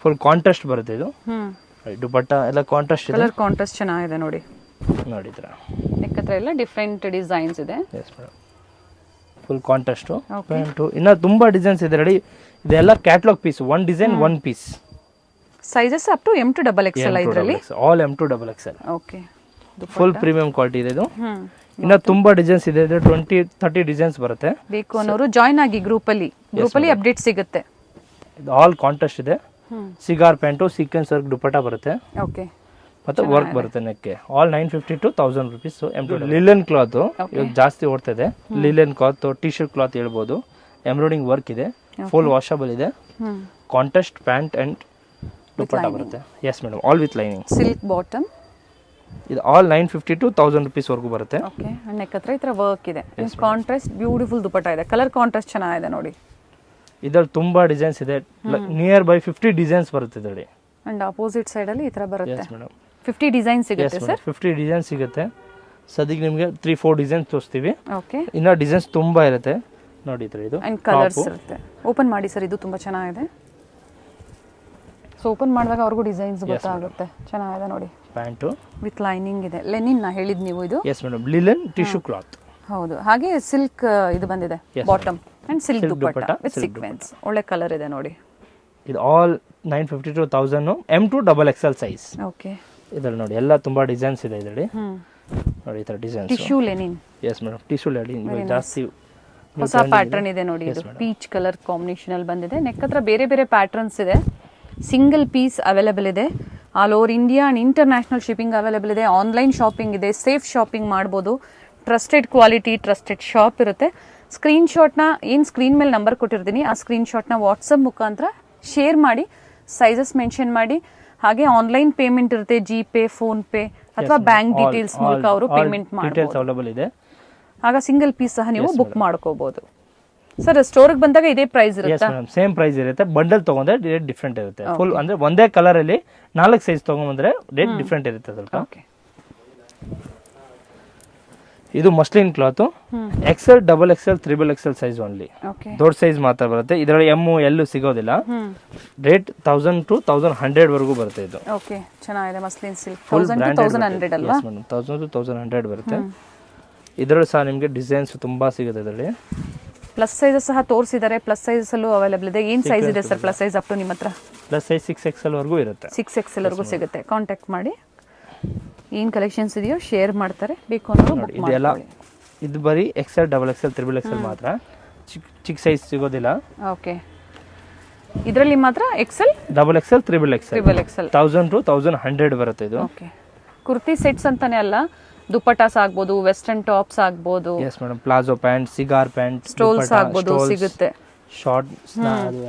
ಫುಲ್ ಕಾಂಟ್ರಾಸ್ಟ್ ಬರುತ್ತೆ ಇದು. ದುಪಟ್ಟ ಎಲ್ಲ ಕಾಂಟ್ರಾಸ್ಟ್ ಇದೆ. ಕಲರ್ ಕಾಂಟ್ರಾಸ್ಟ್ ಚೆನ್ನಾಗಿದೆ ನೋಡಿ. ನೋಡಿದ್ರ ನೆಕ್ ಹತ್ರ ಎಲ್ಲ ಡಿಫ್ರೆಂಟ್ ಡಿಸೈನ್ಸ್ ಇದೆ. Yes madam full contrast pant. ಇನ್ನ ತುಂಬಾ ಡಿಸೈನ್ಸ್ ಇದೆ ರೆಡಿ. ಇದೆಲ್ಲ catalogue piece, one design one piece. Sizes up to M2 XXL ಇದರಲ್ಲಿ. All M2 XXL. Okay full premium quality ಇದೆ ಇದು. ಇನ್ನ ತುಂಬಾ ಡಿಸೈನ್ಸ್ ಇದೆ. 20-30 ಡಿಸೈನ್ಸ್ ಬರುತ್ತೆ. ಬೇಕು ಅನ್ನೋರು ಜಾಯ್ನ್ ಆಗಿ ಗ್ರೂಪ್ ಅಲ್ಲಿ ಅಪ್ಡೇಟ್ ಸಿಗುತ್ತೆ. ಇದು ಆಲ್ ಕಾಂಟ್ರಾಸ್ಟ್ ಇದೆ. Cigar pant sequence work dupatta ಬರುತ್ತೆ. ಓಕೆ ಮತ್ತೆ ವರ್ಕ್ ಬರುತ್ತೆ ನೆಕ್ಗೆ. All 950 to 1000 rupees. Linen cloth ಇವಾಗ ಜಾಸ್ತಿ ಓಡ್ತಾ ಇದೆ. Linen cloth, T shirt cloth ಹೇಳ್ಬೋದು. ಎಂಬ್ರಾಯ್ಡಿಂಗ್ ವರ್ಕ್ ಇದೆ. ಫುಲ್ ವಾಷಬಲ್ ಇದೆ. ಕಾಂಟ್ರಾಸ್ಟ್ ಪ್ಯಾಂಟ್ ಅಂಡ್ ದುಪಟ್ಟ ಬರುತ್ತೆ. Yes madam all with lining. Silk bottom. ಇದು ಆಲ್ 950 to 1000 rupees ವರೆಗೂ ಬರುತ್ತೆ. ಓಕೆ ನೆಕ್ ಹತ್ರ ಈ ತರ ವರ್ಕ್ ಇದೆ. ಕಾಂಟ್ರಾಸ್ಟ್ ಬ್ಯೂಟಿಫುಲ್ ದುಪಟ್ಟ ಇದೆ. ಕಲರ್ ಕಾಂಟ್ರಾಸ್ಟ್ ಚೆನ್ನಾಗಿದೆ ನೋಡಿ. ಇದ್ರಲ್ಲಿ ತುಂಬಾ ಡಿಸೈನ್ಸ್ ಇದೆ. ನಿಯರ್ ಬೈ 50 ಡಿಸೈನ್ಸ್ ಬರುತ್ತೆ ಇದರಲ್ಲಿ. ಅಂಡ್ ಅಪೋಸಿಟ್ ಸೈಡ್ ಅಲ್ಲಿ ಈ ತರ ಬರುತ್ತೆ. ಎಸ್ ಮೇಡಮ್ 50 ಡಿಸೈನ್ ಸಿಗುತ್ತೆ ಸರ್. 50 ಡಿಸೈನ್ ಸಿಗುತ್ತೆ. ಸದ್ಯಕ್ಕೆ ನಿಮಗೆ 3-4 ಡಿಸೈನ್ಸ್ ತೋರಿಸ್ತೀವಿ. ಓಕೆ ಇನ್ನ ಡಿಸೈನ್ಸ್ ತುಂಬಾ ಇರುತ್ತೆ ನೋಡಿ. ಇದು ಅಂಡ್ ಕಲರ್ಸ್ ಇರುತ್ತೆ. ಓಪನ್ ಮಾಡಿ ಸರ್, ಇದು ತುಂಬಾ ಚೆನ್ನಾಗಿದೆ. ಸೊ ಓಪನ್ ಮಾಡಿದಾಗ ಅವ್ರಿಗೂ ಡಿಸೈನ್ಸ್ ಗೊತ್ತಾಗುತ್ತೆ. ಚೆನ್ನಾಗಿದೆ ನೋಡಿ. ಪ್ಯಾಂಟು ವಿತ್ ಲೈನಿಂಗ್ ಇದೆ. ಲೆನಿನ್ ನಾ ಹೇಳಿದ್ ನೀವು ಇದು. Yes madam linen tissue cloth. ಹೌದು. ಹಾಗೆ ಸಿಲ್ಕ್ ಇದು ಬಂದಿದೆ bottom and silk dupatta with sequence. ಒಳ್ಳೆ ಕಲರ್ ಇದೆ ನೋಡಿ. ಇದು all 950 to 1000 M2 XXL size. Okay ಇದರಲ್ಲಿ ನೋಡಿ ಎಲ್ಲ ತುಂಬಾ ಡಿಸೈನ್ಸ್ ಇದೆ ಇದರಲ್ಲಿ. ನೋಡಿ ಈ ತರ designs. Tissue Lenin. Yes madam tissue Lenin ಜಾಸ್ತಿ ಹೊಸ ಪ್ಯಾಟರ್ನ್ ಇದೆ ನೋಡಿ. ಇದು ಪೀಚ್ ಕಲರ್ ಕಾಂಬಿನೇಷನ್ ಅಲ್ಲಿ ಬಂದಿದೆ. ನೆಕ್ ಹತ್ರ ಬೇರೆ ಬೇರೆ ಪ್ಯಾಟರ್ನ್ಸ್ ಇದೆ. ಸಿಂಗಲ್ ಪೀಸ್ ಅವೈಲೇಬಲ್ ಇದೆ. All over India and international shipping available ಇದೆ. ಆನ್ಲೈನ್ ಶಾಪಿಂಗ್ ಇದೆ. ಸೇಫ್ ಶಾಪಿಂಗ್ ಮಾಡ್ಬೋದು. ಟ್ರಸ್ಟೆಡ್ ಕ್ವಾಲಿಟಿ, ಟ್ರಸ್ಟೆಡ್ ಶಾಪ್ ಇರುತ್ತೆ. ಸ್ಕ್ರೀನ್ ಶಾಟ್ನ ಏನು ಸ್ಕ್ರೀನ್ ಮೇಲೆ ನಂಬರ್ ಕೊಟ್ಟಿರ್ತೀನಿ ಆ ಸ್ಕ್ರೀನ್ ಶಾಟ್ನ ವಾಟ್ಸಪ್ ಮುಖಾಂತರ ಶೇರ್ ಮಾಡಿ, ಸೈಜಸ್ ಮೆನ್ಷನ್ ಮಾಡಿ. ಹಾಗೆ ಆನ್ಲೈನ್ ಪೇಮೆಂಟ್ ಇರುತ್ತೆ. ಜಿಪೇ, ಫೋನ್ ಪೇ ಅಥವಾ ಬ್ಯಾಂಕ್ ಡೀಟೇಲ್ಸ್ ಮೂಲಕ ಅವರು ಪೇಮೆಂಟ್ ಮಾಡಬಹುದು. ಆಗ ಸಿಂಗಲ್ ಪೀಸ್ ಸಹ ನೀವು ಬುಕ್ ಮಾಡ್ಕೋಬಹುದು. ಸರ್ ಸ್ಟೋರ್ಗೆ ಬಂದಾಗ ಇದೇ ಪ್ರೈಸ್ ಇರುತ್ತೆ. ಸೇಮ್ ಪ್ರೈಸ್ ಇರುತ್ತೆ. ಬಂಡಲ್ ತಗೊಂಡ್ರೆ ರೇಟ್ ಡಿಫ್ರೆಂಟ್ ಇರುತ್ತೆ. ಫುಲ್ ಅಂದ್ರೆ ಒಂದೇ ಕಲರ್ ಅಲ್ಲಿ 4 ಸೈಜ್ ತಗೊಂಡ್ಬಂದ್ರೆ ರೇಟ್ ಡಿಫ್ರೆಂಟ್ ಇರುತ್ತೆ ಸ್ವಲ್ಪ. ಇದು muslin cloth XL, XXL, XXL size only. ದೊಡ್ಡ ಸೈಜ್ ಮಾತ್ರ ಬರುತ್ತೆ. ಇದರಲ್ಲಿ M, L ಸಿಗೋದಿಲ್ಲ. ರೇಟ್ 1000 to 1100 ವರೆಗೂ ಬರುತ್ತೆ ಇದು. ಓಕೆ ಚೆನ್ನಾಗಿದೆ. ಮಸ್ಲಿನ್ ಸಿಲ್ಕ್ 1000 to 1100 ಅಲ್ವಾ? 1000 to 1100 ಬರುತ್ತೆ. ಇದರಲ್ಲಿ ಸಹ ನಿಮಗೆ ಡಿಸೈನ್ಸ್ ತುಂಬಾ ಸಿಗುತ್ತೆ. ಇದರಲ್ಲಿ ಪ್ಲಸ್ ಸೈಜ್ ಸಹ ತೋರಿಸಿದ್ದಾರೆ. ಪ್ಲಸ್ ಸೈಜಸ್ ಅಲ್ಲೂ ಅವೈಲೇಬಲ್ ಇದೆ. ಏನು ಸೈಜ್ ಇದೆ sir plus size up to ನಿಮ್ಮ ಹತ್ರ? ಪ್ಲಸ್ ಸೈಜ್ 6XL ವರೆಗೂ ಇರುತ್ತೆ. 6XL ವರೆಗೂ ಸಿಗುತ್ತೆ. ಕಾಂಟ್ಯಾಕ್ಟ್ ಮಾಡಿ. ಏನು ಕಲೆಕ್ಷನ್ಸ್ ಇದೆಯೋ ಶೇರ್ ಮಾಡ್ತಾರೆ. ಬೇಕು ಅನ್ನೋರು ಬುಕ್ ಇದೆಲ್ಲ ಇದು ಬರೀ XL, XXL, XXL ಮಾತ್ರ. ಚಿಕ್ಕ ಸೈಜ್ ಸಿಗೋದಿಲ್ಲ. ಓಕೆ ಇದರಲ್ಲಿ ಮಾತ್ರ XL, XXL, XXL 1000 to 1100 ಬರುತ್ತೆ ಇದು. ಓಕೆ ಕುರ್ತಿ ಸೆಟ್ಸ್ ಅಂತಾನೆ ಅಲ್ಲ, ದುಪಟ್ಟಾಸ್ ಆಗ್ಬೋದು, ವೆಸ್ಟರ್ನ್ ಟಾಪ್ಸ್ ಆಗ್ಬೋದು. Yes madam palazzo pant, cigar pant, stoles ಆಗ್ಬೋದು ಸಿಗುತ್ತೆ. ಶಾರ್ಟ್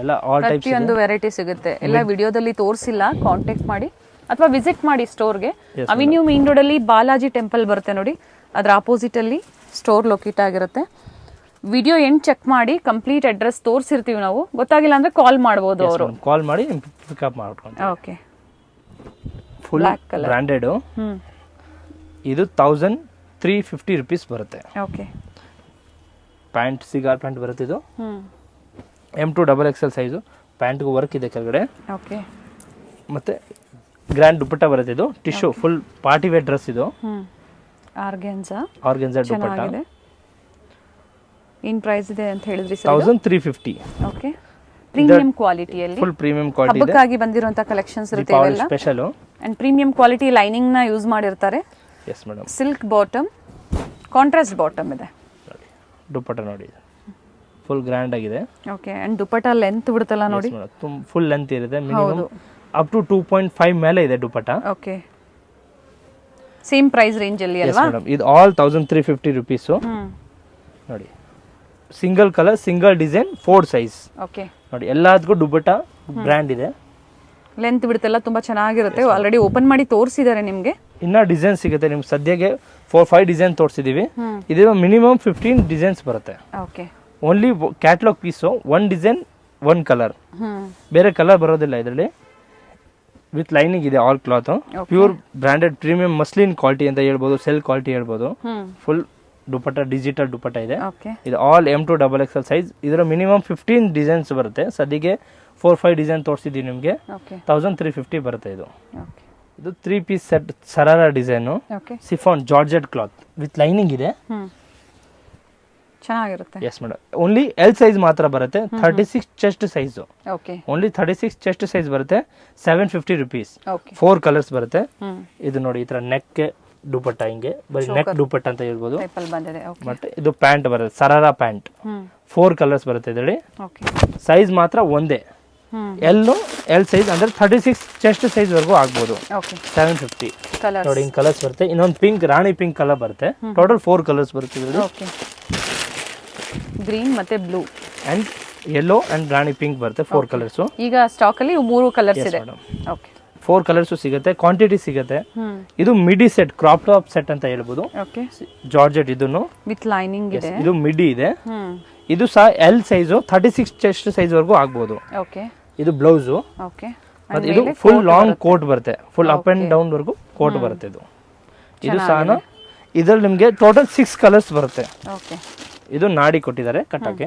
ಎಲ್ಲ ಆಲ್ ಟೈಪ್ಸ್ ಪ್ರತಿಯೊಂದು ವೆರೈಟಿ ಸಿಗುತ್ತೆ. ಎಲ್ಲ ವಿಡಿಯೋದಲ್ಲಿ ತೋರಿಸಿಲ್ಲ. ಕಾಂಟ್ಯಾಕ್ಟ್ ಮಾಡಿ ಅಥವಾ ವಿಸಿಟ್ ಮಾಡಿ ಸ್ಟೋರ್ಗೆ. ಅವಿನ್ಯೂ ಮೇನ್ ರೋಡ್ ಅಲ್ಲಿ ಬಾಲಾಜಿ ಟೆಂಪಲ್ ಬರುತ್ತೆ ನೋಡಿ, ಅದ್ರ ಆಪೋಸಿಟ್ ಅಲ್ಲಿ ಸ್ಟೋರ್ ಲೊಕೇಟ್ ಆಗಿರುತ್ತೆ. ವಿಡಿಯೋ ಎಂಡ್ ಚೆಕ್ ಮಾಡಿ ಕಂಪ್ಲೀಟ್ ಅಡ್ರೆಸ್ ತೋರಿಸಿರ್ತೀವಿ ನಾವು. ಗೊತ್ತಾಗಿಲ್ಲ ಅಂದ್ರೆ ಕಾಲ್ ಮಾಡಬಹುದು. ಅವರು ಕಾಲ್ ಮಾಡಿ ಪಿಕಪ್ ಮಾಡ್ಕೊಂಡು. Okay full branded. ಇದು 1350 rupees ಬರುತ್ತೆ. ಓಕೆ ಪ್ಯಾಂಟ್ ಸಿಗಾರ್ ಪ್ಯಾಂಟ್ ಬರುತ್ತೆ. ಇದು M2 XXL ಸೈಜು. ಪ್ಯಾಂಟ್ಗೂ ವರ್ಕ್ ಇದೆ ಕೆಳಗಡೆ. ಓಕೆ ಮತ್ತೆ ಗ್ರ್ಯಾಂಡ್ ದುಪಟ್ಟ ಬರುತ್ತೆ. ಇದು tissue full party wear dress. ಇದು ಆರ್ಗೆನ್ಜಾ ದುಪಟ್ಟ. ಏನ್ ಪ್ರೈಸ್ ಇದೆ ಅಂತ ಹೇಳಿದ್ರಿ ಸರ್? 1350. ಓಕೆ ಪ್ರೀಮಿಯಂ ಕ್ವಾಲಿಟಿಯಲ್ಲಿ ಫುಲ್ ಪ್ರೀಮಿಯಂ ಕ್ವಾಲಿಟಿ ಇದೆ. ಹಬ್ಬಕ್ಕಾಗಿ ಬಂದಿರುವಂತ ಕಲೆಕ್ಷನ್ಸ್ ಇರುತ್ತೆ ಇವೆಲ್ಲ. Special and premium quality lining ನ ಯೂಸ್ ಮಾಡಿರ್ತಾರೆ. Yes madam. Silk bottom, contrast bottom ಇದೆ. ದುಪಟ್ಟ ನೋಡಿ ಫುಲ್ ಗ್ರ್ಯಾಂಡ್ ಆಗಿದೆ. ಓಕೆ ಅಂಡ್ ದುಪಟ್ಟ ಲೆಂತ್ ಬಿಡುತ್ತಲ್ಲ ನೋಡಿ. ಫುಲ್ ಲೆಂತ್ ಇರುತ್ತೆ. ಮಿನಿಮಮ್ ಅಪ್ ಟು 2.5 ಮೇಲೆ ಇದೆ ದುಪಟ್ಟ. ಓಕೆ ಸೇಮ್ ಪ್ರೈಸ್ ರೇಂಜ್ ಅಲ್ಲಿ ಅಲ್ವಾ? ಇದು ಆಲ್ 1350 rupees. ನೋಡಿ single colour, single design, 4 size. Okay ನೋಡಿ ಎಲ್ಲದಕ್ಕೂ ದುಪಟ್ಟ ಬ್ರ್ಯಾಂಡ್ ಇದೆ. ಲೆಂತ್ ಬಿಡುತ್ತಲ್ಲ ತುಂಬಾ ಚೆನ್ನಾಗಿರುತ್ತೆ. ಆಲ್ರೆಡಿ ಓಪನ್ ಮಾಡಿ ತೋರಿಸಿದ್ದಾರೆ ನಿಮಗೆ. ಇನ್ನ ಡಿಸೈನ್ ಸಿಗುತ್ತೆ ನಿಮ್ಗೆ. ಸದ್ಯಕ್ಕೆ 4-5 ಡಿಸೈನ್ ತೋರಿಸಿದೀವಿ. ಇದು ಮಿನಿಮಮ್ 15 ಡಿಸೈನ್ಸ್ ಬರುತ್ತೆ. Okay only catalogue piece, 1 design 1 colour, ಬೇರೆ ಕಲರ್ ಬರೋದಿಲ್ಲ ಇದರಲ್ಲಿ. ವಿತ್ ಲೈನಿಂಗ್ ಇದೆ all cloth, pure branded premium muslin quality ಅಂತ ಹೇಳ್ಬೋದು, ಸೆಲ್ ಕ್ವಾಲಿಟಿ ಹೇಳ್ಬೋದು. ಫುಲ್ ದುಪಟ್ಟ ಡಿಜಿಟಲ್ ದುಪಟ್ಟ ಇದೆ. ಇದು ಆಲ್ M2 XXL ಸೈಜ್. ಇದರ ಮಿನಿಮಮ್ 15 ಡಿಸೈನ್ಸ್ ಬರುತ್ತೆ. ಸದ್ಯಕ್ಕೆ 4-5 ಡಿಸೈನ್ ತೋರಿಸಿದೀವಿ ನಿಮಗೆ. 1350 ಬರುತ್ತೆ ಇದು. ಇದು 3 piece set sharara design, chiffon georgette cloth with lining ಇದೆ. ಚೆನ್ನಾಗಿರುತ್ತೆ. Yes madam. Only L size ಮಾತ್ರ ಬರುತ್ತೆ. 36 chest size. Only 36 chest size ಬರುತ್ತೆ. 750 ರುಪೀಸ್. 4 ಕಲರ್ಸ್ ಬರುತ್ತೆ. ಇದು ನೋಡಿ ಈ ತರ ನೆಕ್ ದುಪಟ್ಟ, ಹಿಂಗೆ ಬರೀ ನೆಕ್ ದುಪಟ್ಟ ಅಂತ ಹೇಳ್ಬೋದು. ಮತ್ತೆ ಇದು ಪ್ಯಾಂಟ್ ಬರುತ್ತೆ, ಸರಾರ ಪ್ಯಾಂಟ್. 4 ಕಲರ್ಸ್ ಬರುತ್ತೆ ಇದರಲ್ಲಿ. ಸೈಜ್ ಮಾತ್ರ ಒಂದೇ, L ಸೈಜ್ ಅಂದ್ರೆ 36 ಚೆಸ್ಟ್ ಸೈಜ್ ವರೆಗೂ ಆಗ್ಬೋದು. 750 ನೋಡಿ ಹಿಂಗ್ ಕಲರ್ಸ್ ಬರುತ್ತೆ. ಇನ್ನೊಂದು ಪಿಂಕ್, ರಾಣಿ ಪಿಂಕ್ ಕಲರ್ ಬರುತ್ತೆ. ಟೋಟಲ್ 4 ಕಲರ್ಸ್ ಬರುತ್ತೆ ಇದರಲ್ಲಿ. ಗ್ರೀನ್ ಮತ್ತೆ blue and yellow and Rani pink ಬರುತ್ತೆ. 4 ಕಲರ್ಸ್ ಈಗ ಸ್ಟಾಕ್ ಅಲ್ಲಿ 3 ಕಲರ್ಸ್ ಇದೆ. 4 ಕಲರ್ಸ್ ಸಿಗುತ್ತೆ, ಕ್ವಾಂಟಿಟಿ ಸಿಗುತ್ತೆ. ಇದು ಮಿಡಿ ಸೆಟ್, ಕ್ರಾಪ್ ಟಾಪ್ ಸೆಟ್ ಅಂತ ಹೇಳ್ಬೋದು. ಜಾರ್ಜೆಟ್ ಇದನ್ನು ವಿತ್ ಲೈನಿಂಗ್ ಇದೆ. ಇದು ಮಿಡಿ ಇದೆ. ಇದು ಸಹ L ಸೈಜ್ 36 ಚೆಸ್ಟ್ ಸೈಜ್ ವರೆಗೂ ಆಗ್ಬೋದು. ಇದು ಬ್ಲೌಸ್. ಮತ್ತೆ ಇದು ಫುಲ್ ಲಾಂಗ್ ಕೋಟ್ ಬರುತ್ತೆ, ಫುಲ್ ಅಪ್ ಅಂಡ್ ಡೌನ್ ವರೆಗೂ ಕೋಟ್ ಬರುತ್ತೆ. ಇದು ಸಹ ಇದ್ರಲ್ಲಿ ನಿಮ್ಗೆ ಟೋಟಲ್ 6 ಕಲರ್ಸ್ ಬರುತ್ತೆ. ಇದು ನಾಡಿ ಕೊಟ್ಟಿದ್ದಾರೆ ಕಟ್ಟಕ್ಕೆ.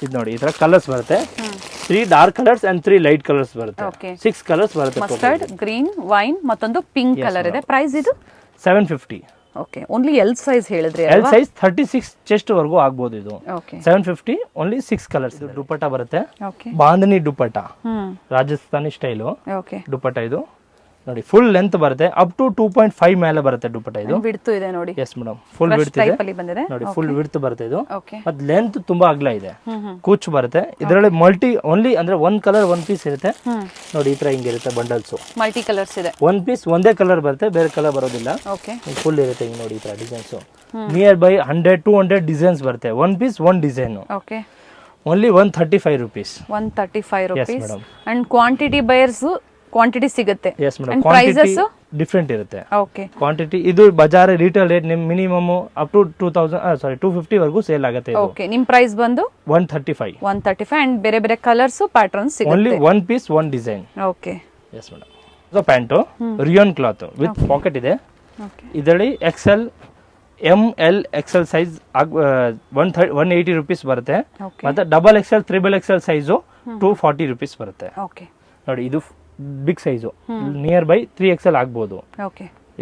ಇದು ನೋಡಿ ಈ ತರ ಕಲರ್ಸ್ ಬರುತ್ತೆ. 3 dark colours and 3 light colours ಬರುತ್ತೆ. 6 ಕಲರ್ಸ್ ಬರುತ್ತೆ. ಮಸ್ಟರ್ಡ್, ಗ್ರೀನ್, ವೈನ್ ಮತ್ತೊಂದು ಪಿಂಕ್ ಕಲರ್ ಇದೆ. ಪ್ರೈಸ್ ಇದು 750. ಓಕೆ, ಓನ್ಲಿ L ಸೈಜ್ ಹೇಳಿದ್ರಿ L ಸೈಜ್ 36 ಚೆಸ್ಟ್ ವರೆಗೂ ಆಗ್ಬೋದು ಇದು. 750 ಓನ್ಲಿ 6 ಕಲರ್ಸ್. ಇದು ದುಪಟ್ಟ ಬರುತ್ತೆ, ಬಾಂಧನಿ ದುಪಟ್ಟ, ರಾಜಸ್ಥಾನಿ ಸ್ಟೈಲು ದುಪಟ್ಟ. ಇದು ನೋಡಿ ಫುಲ್ ಲೆಂತ್ ಬರುತ್ತೆ, ಅಪ್ ಟು 2.5 ಮೇಲೆ ಬರುತ್ತೆ ದುಪಟ್ಟ. ಇದು ವಿಡ್ತ್ ಇದೆ ನೋಡಿ. ಎಸ್ ಮೇಡಮ್, ಫುಲ್ ವಿಡ್ತ್ ಇದೆ ನೋಡಿ, ಫುಲ್ ವಿಡ್ತ್ ಬರುತ್ತೆ ಇದು. ಮತ್ತೆ ಲೆಂತ್ ತುಂಬಾ ಅಗಲ ಇದೆ, ಕೂಚ್ ಬರುತ್ತೆ. ಇದರಲ್ಲಿ ಮಲ್ಟಿ ಓನ್ಲಿ ಅಂದ್ರೆ 1 ಕಲರ್ 1 ಪೀಸ್ ಇರುತ್ತೆ ನೋಡಿ. ಈ ತರ ಹಿಂಗಿರುತ್ತೆ ಬಂಡಲ್ಸ್, ಮಲ್ಟಿ ಕಲರ್ಸ್ ಇದೆ. 1 ಪೀಸ್ ಒಂದೇ ಕಲರ್ ಬರುತ್ತೆ, ಬೇರೆ ಕಲರ್ ಬರೋದಿಲ್ಲ. ಫುಲ್ ಇರುತ್ತೆ ಹಿಂಗ್ ನೋಡಿ ಈ ತರ ಡಿಸೈನ್ಸ್. ನಿಯರ್ ಬೈ 100-200 ಡಿಸೈನ್ಸ್ ಬರುತ್ತೆ. 1 piece 1 design. Only 135 rupees. 135 rupees. And quantity buyers quantity ಸಿಗುತ್ತೆ. ಎಸ್ ಮೇಡಮ್, ಕ್ವಾಂಟಿಟಿ ಡಿಫರೆಂಟ್ ಇರುತ್ತೆ. ಓಕೆ, ಕ್ವಾಂಟಿಟಿ ಇದು ಬಜಾರ್ ರಿಟೇಲ್ ರೇಟ್ ನಿಮ್ ಮಿನಿಮಮ್ ಅಪ್ ಟು 250 ವರೆಗೂ ಸೇಲ್ ಆಗುತ್ತೆ. ಓಕೆ, ನಿಮ್ ಪ್ರೈಸ್ ಬಂದು 135 ಅಂಡ್ ಬೇರೆ ಬೇರೆ ಕಲರ್ಸ್ ಪ್ಯಾಟರ್ನ್ಸ್ ಸಿಗುತ್ತೆ. Only 1 piece 1 design. Okay, yes madam. So pant rayon cloth with pocket ಇದೆ. ಇದರಲ್ಲಿ XL, M, L, XL size 180 rupees ಬರುತ್ತೆ. ಮತ್ತೆ XXL, XXL ಸೈಜು 240 ರುಪೀಸ್ ಬರುತ್ತೆ. ನೋಡಿ ಇದು big size, near by 3XL ಆಗ್ಬೋದು.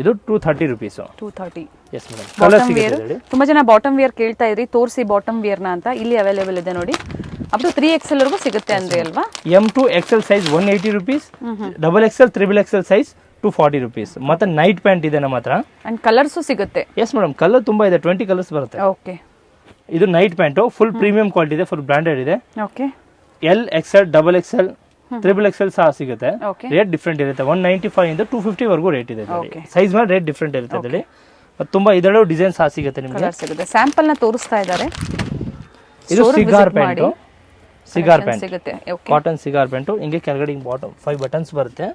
ಇದು 230 ರುಪೀಸ್. 230. Yes madam. ಕಲರ್ ಸಿಗುತ್ತೆ. ತುಂಬಾ ಜನ ಬಾಟಮ್ ವೇರ್ ಕೇಳ್ತಾ ಇದ್ರಿ, ತೋರಿಸಿ ಬಾಟಮ್ ವೇರ್ ನ ಅಂತ. ಇಲ್ಲಿ ಅವೈಲೇಬಲ್ ಇದೆ ನೋಡಿ, ಅಪ್ ಟು 3XL ವರೆಗೂ ಸಿಗುತ್ತೆ ಅಂದ್ರೆ ಅಲ್ವಾ. M2 XL size 180 rupees, XXL, XXL size 240 rupees. ಮತ್ತೆ ನೈಟ್ ಪ್ಯಾಂಟ್ ಇದೆ ನಮ್ಮ ಹತ್ರ. ಅಂಡ್ ಕಲರ್ಸ್ ಸಿಗುತ್ತೆ. ಎಸ್ ಮೇಡಮ್, ಕಲರ್ ತುಂಬಾ ಇದೆ, 20 ಕಲರ್ಸ್ ಬರುತ್ತೆ. ಓಕೆ, ಇದು night pant, full premium quality ಇದೆ, ಫುಲ್ ಬ್ರಾಂಡೆಡ್ ಇದೆ. Okay, L, XL, XXL, XXL ಸಹ ಸಿಗುತ್ತೆ. ರೇಟ್ ಡಿಫ್ರೆಂಟ್ ಇರುತ್ತೆ. 195 ಇಂದ 250 ವರೆಗೂ ರೇಟ್ ಇದೆ. ಸೈಜ್ ಮೇಲೆ ರೇಟ್ ಡಿಫ್ರೆಂಟ್ ಇರುತ್ತೆ ಇದರಲ್ಲಿ. ತುಂಬಾ ಇದರಲ್ಲೂ ಡಿಸೈನ್ ಸಹ ಸಿಗುತ್ತೆ ನಿಮಗೆ. ಸ್ಯಾಂಪಲ್ ನ ತೋರಿಸ್ತಾ ಇದ್ದಾರೆ. ಇದು cigar pant, cigar pant cotton cigar pant. ಹಿಂಗೆ ಕೆಳಗಡೆ ಬಾಟಮ್ 5 ಬಟನ್ಸ್ ಬರುತ್ತೆ.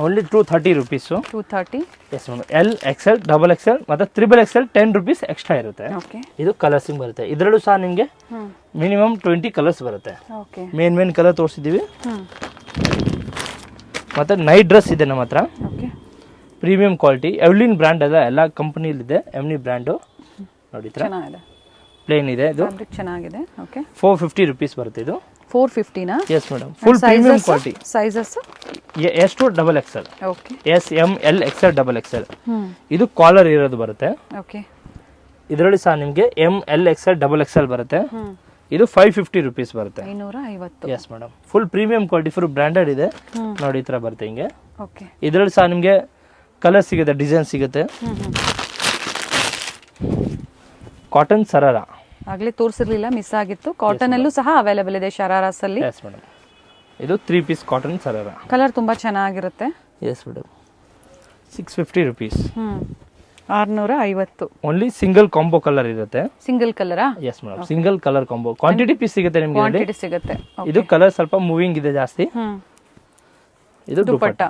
Only 230 rupees. 230. Yes madam. L, XL, XXL ಮತ್ತೆ XXL 10 ರುಪೀಸ್ ಎಕ್ಸ್ಟ್ರಾ ಇರುತ್ತೆ. ಇದು ಕಲರ್ಸಿಂಗ್ ಬರುತ್ತೆ. ಇದರಲ್ಲೂ ಸಹ ನಿಮಗೆ ಮಿನಿಮಮ್ 20 ಕಲರ್ಸ್ ಬರುತ್ತೆ. ಮೇನ್ ಕಲರ್ ತೋರಿಸಿದೀವಿ. ಮತ್ತೆ ನೈಟ್ ಡ್ರೆಸ್ ಇದೆ ನಮ್ಮ ಹತ್ರ, ಪ್ರೀಮಿಯಂ ಕ್ವಾಲಿಟಿ. ಎವ್ಲಿನ್ ಬ್ರ್ಯಾಂಡ್ ಅಲ್ಲ, ಎಲ್ಲ ಕಂಪನಿಲಿ ಇದೆ. ಎಮ್ನಿ ಬ್ರ್ಯಾಂಡು ನೋಡಿ, ಪ್ಲೇನ್ ಇದೆ. ಇದು ಚೆನ್ನಾಗಿದೆ. 450 ರುಪೀಸ್ ಬರುತ್ತೆ. ಇದು 450 ನಾ? S madam, full premium quality. Sizes S to XXL, S, M, L, XL, XXL. ಇದು ಕಾಲರ್ ಇರೋದು ಬರುತ್ತೆ. ಇದರಲ್ಲಿ ಸಹ ನಿಮಗೆ M, L, XL, XXL ಬರುತ್ತೆ. ಇದು 550 ರುಪೀಸ್ ಬರುತ್ತೆ. 550. S madam, full premium quality, full branded ಇದೆ ನೋಡಿ. ಈ ತರ ಬರುತ್ತೆ ಹಿಂಗೆ. ಇದರಲ್ಲಿ ಸಹ ನಿಮಗೆ ಕಲರ್ ಸಿಗುತ್ತೆ, ಡಿಸೈನ್ ಸಿಗುತ್ತೆ. ಕಾಟನ್ ಸರಾರ ಆಗ್ಲೇ ತೋರಿಸಿರ್ಲಿಲ್ಲ, ಮಿಸ್ ಆಗಿತ್ತು. ಕಾಟನ್ ಅಲ್ಲೂ ಸಹ ಅವೈಲೇಬಲ್ ಇದೆ ಶರಾರಾಸ್ ಅಲ್ಲಿ. ಎಸ್ ಮೇಡಮ್, ಇದು 3 ಪೀಸ್ ಕಾಟನ್ ಸರಾರ. ಕಲರ್ ತುಂಬಾ ಚೆನ್ನಾಗಿರುತ್ತೆ. Yes madam. 650 rupees. 650. Only single combo colour ಇರುತ್ತೆ. ಸಿಂಗಲ್ ಕಲರಾ? Yes madam, single colour combo. Quantity piece ಸಿಗುತ್ತೆ ನಿಮಗೆ. ಕ್ವಾಂಟಿಟಿ ಸಿಗುತ್ತೆ. ಇದು ಕಲರ್ ಸ್ವಲ್ಪ ಮೂವಿಂಗ್ ಇದೆ ಜಾಸ್ತಿ. ಇದು ದುಪಟ್ಟ.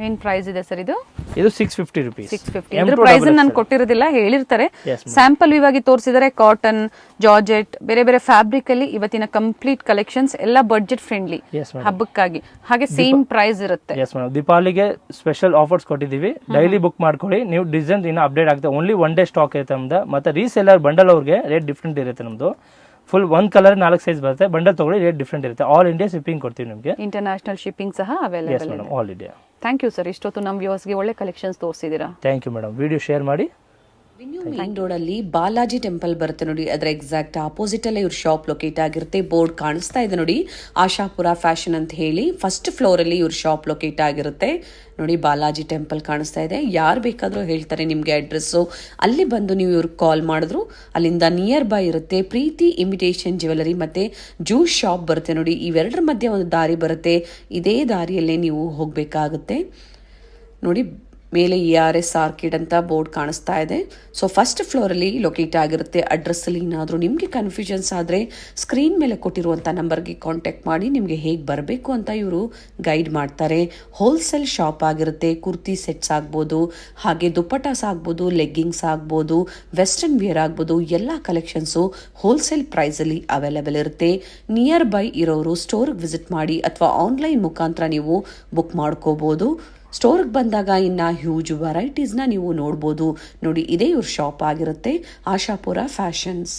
ಏನ್ ಪ್ರೈಸ್ ಇದೆ ಸರ್ ಇದು? ಇದು 650 rupees. 650. ಇದ್ರ ಪ್ರೈಸ್ ನಾನು ಕೊಟ್ಟಿರೋದಿಲ್ಲ, ಹೇಳಿರ್ತಾರೆ. ಸ್ಯಾಂಪಲ್ ಇವಾಗಿ ತೋರಿಸಿದರೆ ಕಾಟನ್, ಜಾರ್ಜೆಟ್, ಬೇರೆ ಬೇರೆ ಫ್ಯಾಬ್ರಿಕ್ ಅಲ್ಲಿ ಇವತ್ತಿನ ಕಂಪ್ಲೀಟ್ ಕಲೆಕ್ಷನ್ಸ್ ಎಲ್ಲ ಬಡ್ಜೆಟ್ ಫ್ರೆಂಡ್ಲಿ ಹಬ್ಬಕ್ಕಾಗಿ. ಹಾಗೆ ಸೇಮ್ ಪ್ರೈಸ್ ಇರುತ್ತೆ. ಎಸ್ ಮೇಡಮ್, ದೀಪಾವಳಿಗೆ ಸ್ಪೆಷಲ್ ಆಫರ್ಸ್ ಕೊಟ್ಟಿದ್ದೀವಿ. ಡೈಲಿ ಬುಕ್ ಮಾಡ್ಕೊಳ್ಳಿ, ನೀವು ಡಿಸೈನ್ ಇನ್ನು ಅಪ್ಡೇಟ್ ಆಗುತ್ತೆ. ಓನ್ಲಿ 1 day ಸ್ಟಾಕ್ ಇರುತ್ತೆ ನಮ್ದು. ಮತ್ತೆ ರೀಸೆಲ್ಲರ್ ಬಂಡಲ್ ಅವ್ರಿಗೆ ರೇಟ್ ಡಿಫ್ರೆಂಟ್ ಇರುತ್ತೆ ನಮ್ದು. ಫುಲ್ 1 ಕಲರ್ 4 ಸೈಜ್ ಬರುತ್ತೆ. ಬಂಡಲ್ ತಗೊಳ್ಳಿ, ರೇಟ್ ಡಿಫ್ರೆಂಟ್ ಇರುತ್ತೆ. ಆಲ್ ಇಂಡಿಯಾ ಶಿಪ್ಪಿಂಗ್ ಕೊಡ್ತೀವಿ ನಿಮಗೆ. ಇಂಟರ್ನ್ಯಾಷನಲ್ ಶಿಪ್ಪಿಂಗ್ ಸಹ ಅವೈಲೇಬಲ್ ಇದೆ. All India. Thank you sir, ಇಷ್ಟೊತ್ತು ನಮ್ಮ ವ್ಯೂವರ್ಸ್ಗೆ ಒಳ್ಳೆ ಕಲೆಕ್ಷನ್ಸ್ ತೋರಿಸಿದ್ದೀರಾ. Thank you madam. Video share ಮಾಡಿ. ಮೇನ್ ರೋಡ್ ಅಲ್ಲಿ ಬಾಲಾಜಿ ಟೆಂಪಲ್ ಬರುತ್ತೆ ನೋಡಿ, ಅದರ ಎಕ್ಸಾಕ್ಟ್ ಆಪೋಸಿಟ್ ಅಲ್ಲೇ ಇವ್ರ ಶಾಪ್ ಲೊಕೇಟ್ ಆಗಿರುತ್ತೆ. ಬೋರ್ಡ್ ಕಾಣಿಸ್ತಾ ಇದೆ ನೋಡಿ, ಆಶಾಪುರ ಫ್ಯಾಷನ್ ಅಂತ ಹೇಳಿ. ಫಸ್ಟ್ ಫ್ಲೋರ್ ಅಲ್ಲಿ ಇವ್ರ ಶಾಪ್ ಲೊಕೇಟ್ ಆಗಿರುತ್ತೆ ನೋಡಿ. ಬಾಲಾಜಿ ಟೆಂಪಲ್ ಕಾಣಿಸ್ತಾ ಇದೆ. ಯಾರು ಬೇಕಾದರೂ ಹೇಳ್ತಾರೆ ನಿಮಗೆ ಅಡ್ರೆಸ್ಸು. ಅಲ್ಲಿ ಬಂದು ನೀವು ಇವ್ರಿಗೆ ಕಾಲ್ ಮಾಡಿದ್ರು ಅಲ್ಲಿಂದ ನಿಯರ್ ಬೈ ಇರುತ್ತೆ. ಪ್ರೀತಿ ಇಮಿಟೇಷನ್ ಜ್ಯುವೆಲರಿ ಮತ್ತೆ ಜ್ಯೂಸ್ ಶಾಪ್ ಬರುತ್ತೆ ನೋಡಿ. ಇವೆರಡರ ಮಧ್ಯೆ ಒಂದು ದಾರಿ ಬರುತ್ತೆ. ಇದೇ ದಾರಿಯಲ್ಲೇ ನೀವು ಹೋಗಬೇಕಾಗುತ್ತೆ ನೋಡಿ. ಮೇಲೆ ERS ಆರ್ಕಿಡ್ ಅಂತ ಬೋರ್ಡ್ ಕಾಣಿಸ್ತಾ ಇದೆ. ಸೊ ಫಸ್ಟ್ ಫ್ಲೋರಲ್ಲಿ ಲೊಕೇಟ್ ಆಗಿರುತ್ತೆ. ಅಡ್ರೆಸ್ಸಲ್ಲಿ ಏನಾದರೂ ನಿಮಗೆ ಕನ್ಫ್ಯೂಷನ್ಸ್ ಆದರೆ ಸ್ಕ್ರೀನ್ ಮೇಲೆ ಕೊಟ್ಟಿರುವಂಥ ನಂಬರ್ಗೆ ಕಾಂಟ್ಯಾಕ್ಟ್ ಮಾಡಿ ನಿಮಗೆ ಹೇಗೆ ಬರಬೇಕು ಅಂತ ಇವರು ಗೈಡ್ ಮಾಡ್ತಾರೆ. ಹೋಲ್ಸೇಲ್ ಶಾಪ್ ಆಗಿರುತ್ತೆ. ಕುರ್ತಿ ಸೆಟ್ಸ್ ಆಗ್ಬೋದು, ಹಾಗೆ ದುಪ್ಪಟಾಸ್ ಆಗ್ಬೋದು, ಲೆಗ್ಗಿಂಗ್ಸ್ ಆಗ್ಬೋದು, ವೆಸ್ಟರ್ನ್ ವೇರ್ ಆಗ್ಬೋದು, ಎಲ್ಲ ಕಲೆಕ್ಷನ್ಸು ಹೋಲ್ಸೇಲ್ ಪ್ರೈಸಲ್ಲಿ ಅವೈಲೇಬಲ್ ಇರುತ್ತೆ. ನಿಯರ್ ಬೈ ಇರೋರು ಸ್ಟೋರ್ಗೆ ವಿಸಿಟ್ ಮಾಡಿ ಅಥವಾ ಆನ್ಲೈನ್ ಮುಖಾಂತರ ನೀವು ಬುಕ್ ಮಾಡ್ಕೋಬೋದು. ಸ್ಟೋರ್ಗೆ ಬಂದಾಗ ಇನ್ನು ಹ್ಯೂಜ್ ವೆರೈಟೀಸ್ನ ನೀವು ನೋಡ್ಬೋದು ನೋಡಿ. ಇದೇ ಇವ್ರ ಶಾಪ್ ಆಗಿರುತ್ತೆ, ಆಶಾಪುರ ಫ್ಯಾಷನ್ಸ್.